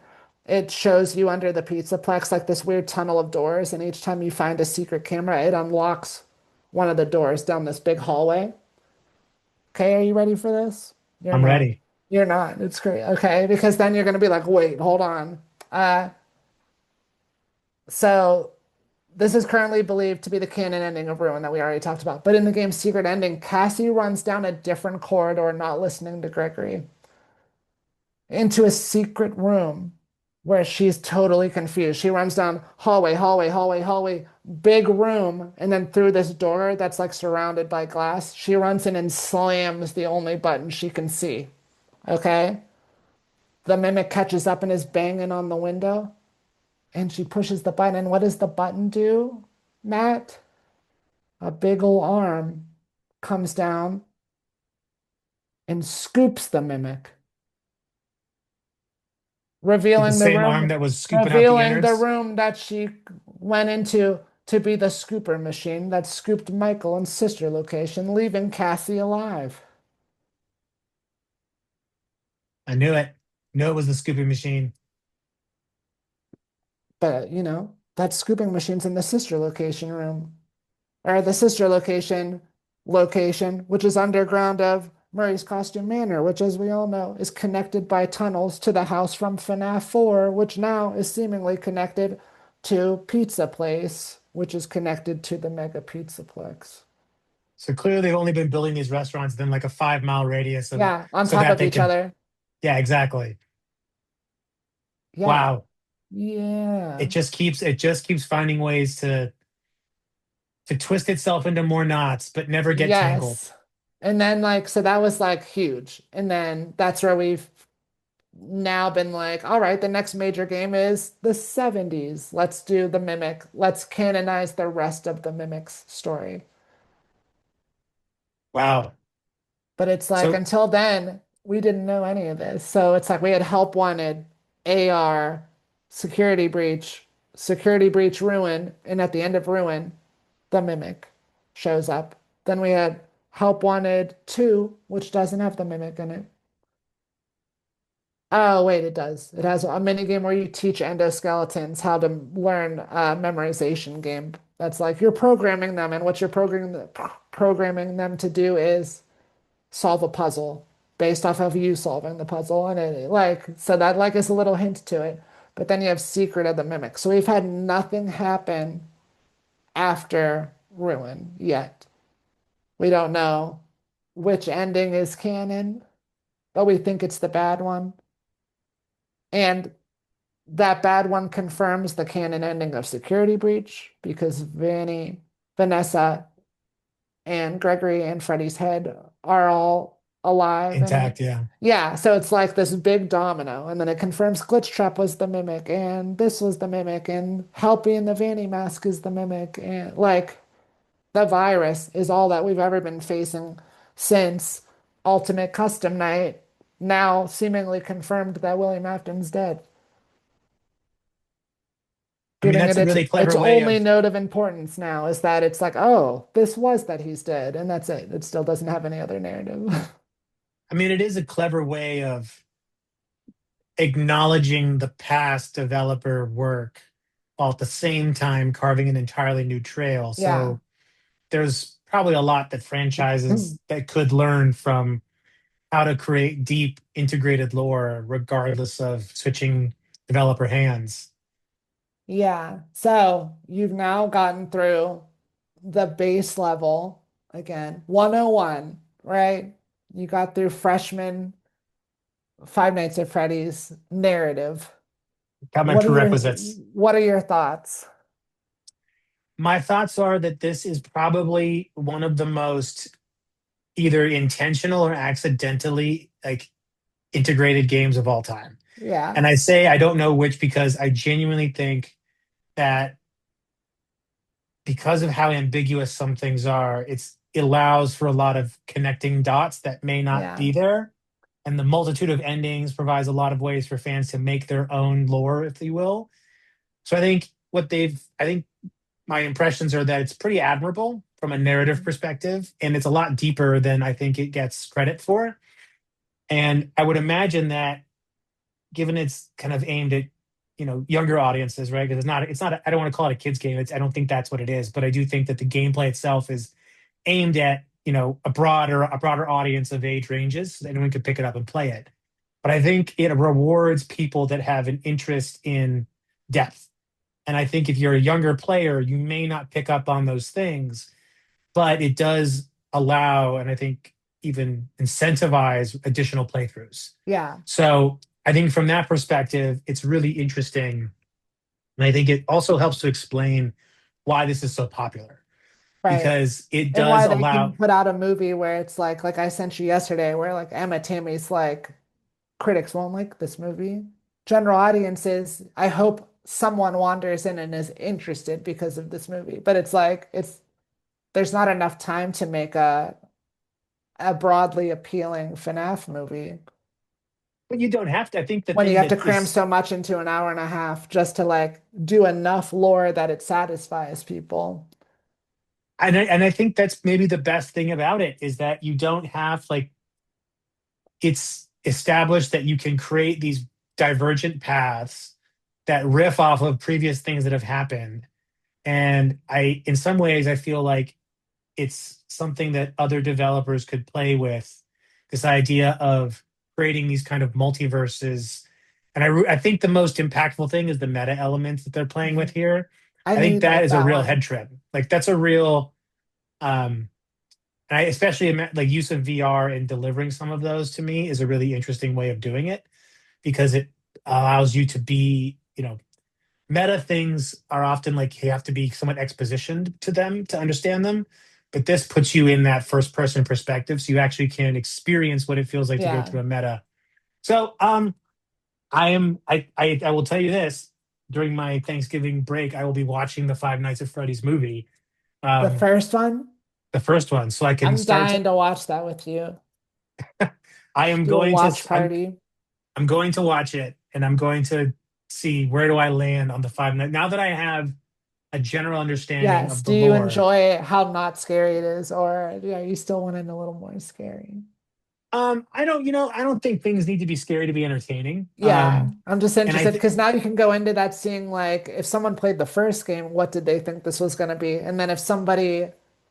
it shows you under the Pizzaplex like this weird tunnel of doors, and each time you find a secret camera, it unlocks one of the doors down this big hallway. Okay, are you ready for this? You're I'm not. ready. You're not. It's great. Okay, because then you're gonna be like, wait, hold on. So this is currently believed to be the canon ending of Ruin that we already talked about. But in the game's secret ending, Cassie runs down a different corridor, not listening to Gregory, into a secret room where she's totally confused. She runs down hallway, hallway, hallway, hallway, big room, and then through this door that's like surrounded by glass, she runs in and slams the only button she can see. Okay? The mimic catches up and is banging on the window, and she pushes the button. And what does the button do, Matt? A big ol' arm comes down and scoops the mimic, With the revealing the same arm room, that was scooping out the revealing the innards. room that she went into to be the scooper machine that scooped Michael and sister location, leaving Cassie alive. I knew it. Knew it was the scooping machine. But, that scooping machine's in the sister location room, or the sister location, which is underground of Murray's Costume Manor, which, as we all know, is connected by tunnels to the house from FNAF 4, which now is seemingly connected to Pizza Place, which is connected to the Mega Pizzaplex. So clearly they've only been building these restaurants within like a 5 mile radius of Yeah, on so top that of they each could, other. yeah, exactly. Yeah. Wow. Yeah. It just keeps finding ways to twist itself into more knots, but never get tangled. Yes. And then so that was huge. And then that's where we've now been like, all right, the next major game is the 70s. Let's do the Mimic. Let's canonize the rest of the Mimic's story. Wow. But it's like So until then, we didn't know any of this. So it's like we had help wanted, AR, security breach, ruin, and at the end of ruin, the Mimic shows up. Then we had help wanted 2, which doesn't have the Mimic in it. Oh, wait, it does. It has a mini game where you teach endoskeletons how to learn a memorization game. That's like you're programming them, and what you're programming them to do is solve a puzzle based off of you solving the puzzle. And so that is a little hint to it. But then you have Secret of the Mimic. So we've had nothing happen after Ruin yet. We don't know which ending is canon, but we think it's the bad one. And that bad one confirms the canon ending of Security Breach because Vanessa, and Gregory and Freddy's head are all alive in it. intact, yeah. Yeah, so it's like this big domino, and then it confirms Glitch Trap was the mimic, and this was the mimic, and Helpy and the Vanny Mask is the mimic, and the virus is all that we've ever been facing since Ultimate Custom Night, now seemingly confirmed that William Afton's dead, I mean, giving that's it a its really its clever way only of, note of importance now is that it's like, oh, this was that he's dead, and that's it. It still doesn't have any other narrative. I mean, it is a clever way of acknowledging the past developer work while at the same time carving an entirely new trail. Yeah. So there's probably a lot that franchises that could learn from how to create deep integrated lore regardless of switching developer hands. Yeah. So you've now gotten through the base level again, 101, right? You got through freshman Five Nights at Freddy's narrative. Got my What are your prerequisites. what are your thoughts? My thoughts are that this is probably one of the most either intentional or accidentally like integrated games of all time. Yeah. And I say I don't know which because I genuinely think that because of how ambiguous some things are, it allows for a lot of connecting dots that may not Yeah. be there. And the multitude of endings provides a lot of ways for fans to make their own lore, if you will. So I think my impressions are that it's pretty admirable from a narrative perspective, and it's a lot deeper than I think it gets credit for. And I would imagine that given it's kind of aimed at younger audiences, right? Because it's not I don't want to call it a kids game. I don't think that's what it is, but I do think that the gameplay itself is aimed at a broader audience of age ranges, so anyone could pick it up and play it. But I think it rewards people that have an interest in depth. And I think if you're a younger player, you may not pick up on those things, but it does allow, and I think even incentivize additional playthroughs. Yeah. So I think from that perspective, it's really interesting. And I think it also helps to explain why this is so popular Right. because it And does why they can allow, put out a movie where it's like I sent you yesterday, where Emma Tammy's like, critics won't like this movie. General audiences, I hope someone wanders in and is interested because of this movie. But it's like there's not enough time to make a broadly appealing FNAF movie But you don't have to. I think the when you thing have to that cram is, so much into an hour and a half just to like do enough lore that it satisfies people. and I think that's maybe the best thing about it is that you don't have like it's established that you can create these divergent paths that riff off of previous things that have happened. And in some ways, I feel like it's something that other developers could play with, this idea of creating these kind of multiverses. And I think the most impactful thing is the meta elements that they're playing with Mhm. here. I I think really that like is a that real head one. trip. Like that's a real, um, and I especially like use of VR in delivering some of those to me is a really interesting way of doing it because it allows you to be, meta things are often like you have to be somewhat expositioned to them to understand them. But this puts you in that first person perspective. So you actually can experience what it feels like to go Yeah. through a meta. So I will tell you this, during my Thanksgiving break, I will be watching the Five Nights at Freddy's movie, The um, first one, the first one, so I can I'm start to dying to watch that with you. I Should am do a going to watch party. I'm going to watch it and I'm going to see where do I land on the five night. Now that I have a general understanding Yes. of Do the you lore, enjoy how not scary it is, or are you still wanting a little more scary? I don't think things need to be scary to be entertaining. Yeah, I'm just And I interested think because now you can go into that seeing like if someone played the first game, what did they think this was going to be? And then if somebody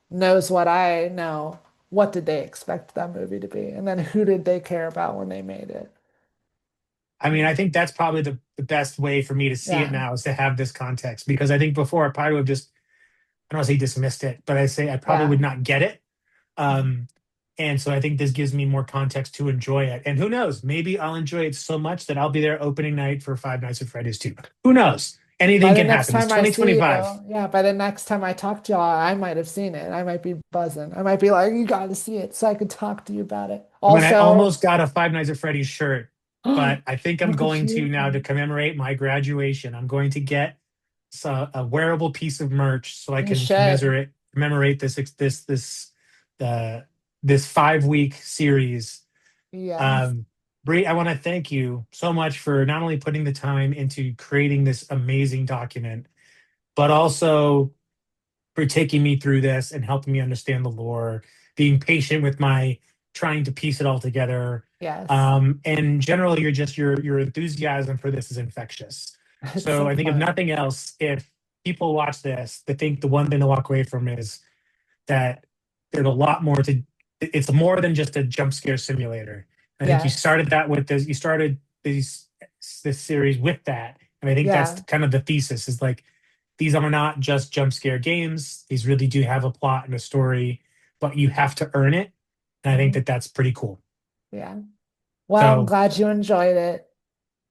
knows what I know, what did they expect that movie to be? And then who did they care about when they made it? I think that's probably the best way for me to see it Yeah. now is to have this context because I think before I probably would have just I don't want to say dismissed it, but I say I probably would Yeah. not get it. Um, and so I think this gives me more context to enjoy it. And who knows, maybe I'll enjoy it so much that I'll be there opening night for Five Nights at Freddy's too. Who knows? By Anything the can next happen. It's time I see 2025. you, yeah, by the next time I talk to y'all, I might have seen it. I might be buzzing. I might be like, you got to see it so I could talk to you about it. I Also, almost got a Five Nights at Freddy's shirt, but I think I'm look at going to you. now to commemorate my graduation. I'm going to get a wearable piece of merch so I You can should. commemorate uh, this 5 week series. Yes. Um, Brie, I want to thank you so much for not only putting the time into creating this amazing document, but also for taking me through this and helping me understand the lore, being patient with my trying to piece it all together. Yes. And generally, your enthusiasm for this is infectious. It's So so I think if fun. nothing else, if people watch this, I think the one thing to walk away from is that there's a lot more to. It's more than just a jump scare simulator. I think you Yes. started that with this. You started this series with that, and I think that's Yeah. kind of the thesis. Is like these are not just jump scare games. These really do have a plot and a story, but you have to earn it. And I think Mhm. that that's pretty cool. Yeah. Well, I'm So glad you enjoyed it.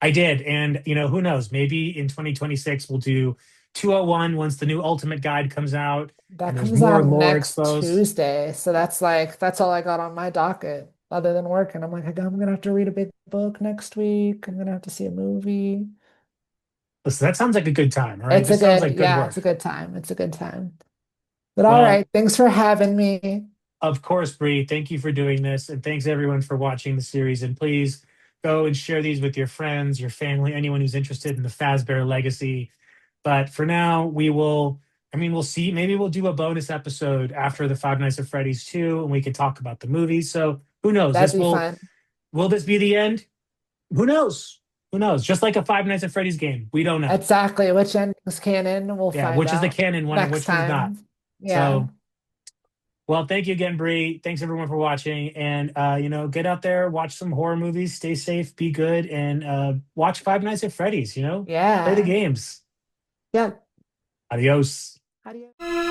I did, and who knows? Maybe in 2026 we'll do 201 once the new Ultimate Guide comes out That and there's comes more out lore next exposed. Tuesday. So that's like that's all I got on my docket other than working. I'm like, I'm gonna have to read a big book next week. I'm gonna have to see a movie. Listen, that sounds like a good time. All right, It's a this sounds good, like good yeah, it's a work. good time. It's a good time. But all Well, right, thanks for having me. of course, Bree, thank you for doing this. And thanks everyone for watching the series. And please go and share these with your friends, your family, anyone who's interested in the Fazbear legacy. But for now, we'll see. Maybe we'll do a bonus episode after the Five Nights at Freddy's 2, and we can talk about the movie. So who knows? That'd be fun. Will this be the end? Who knows? Who knows? Just like a Five Nights at Freddy's game. We don't know. Exactly which ending's canon, we'll Yeah, find which is the out canon one and next which one's not. time. Yeah. So well, thank you again, Bree. Thanks everyone for watching. And get out there, watch some horror movies, stay safe, be good, and watch Five Nights at Freddy's, play the Yeah. games. Yeah. Adios. How do you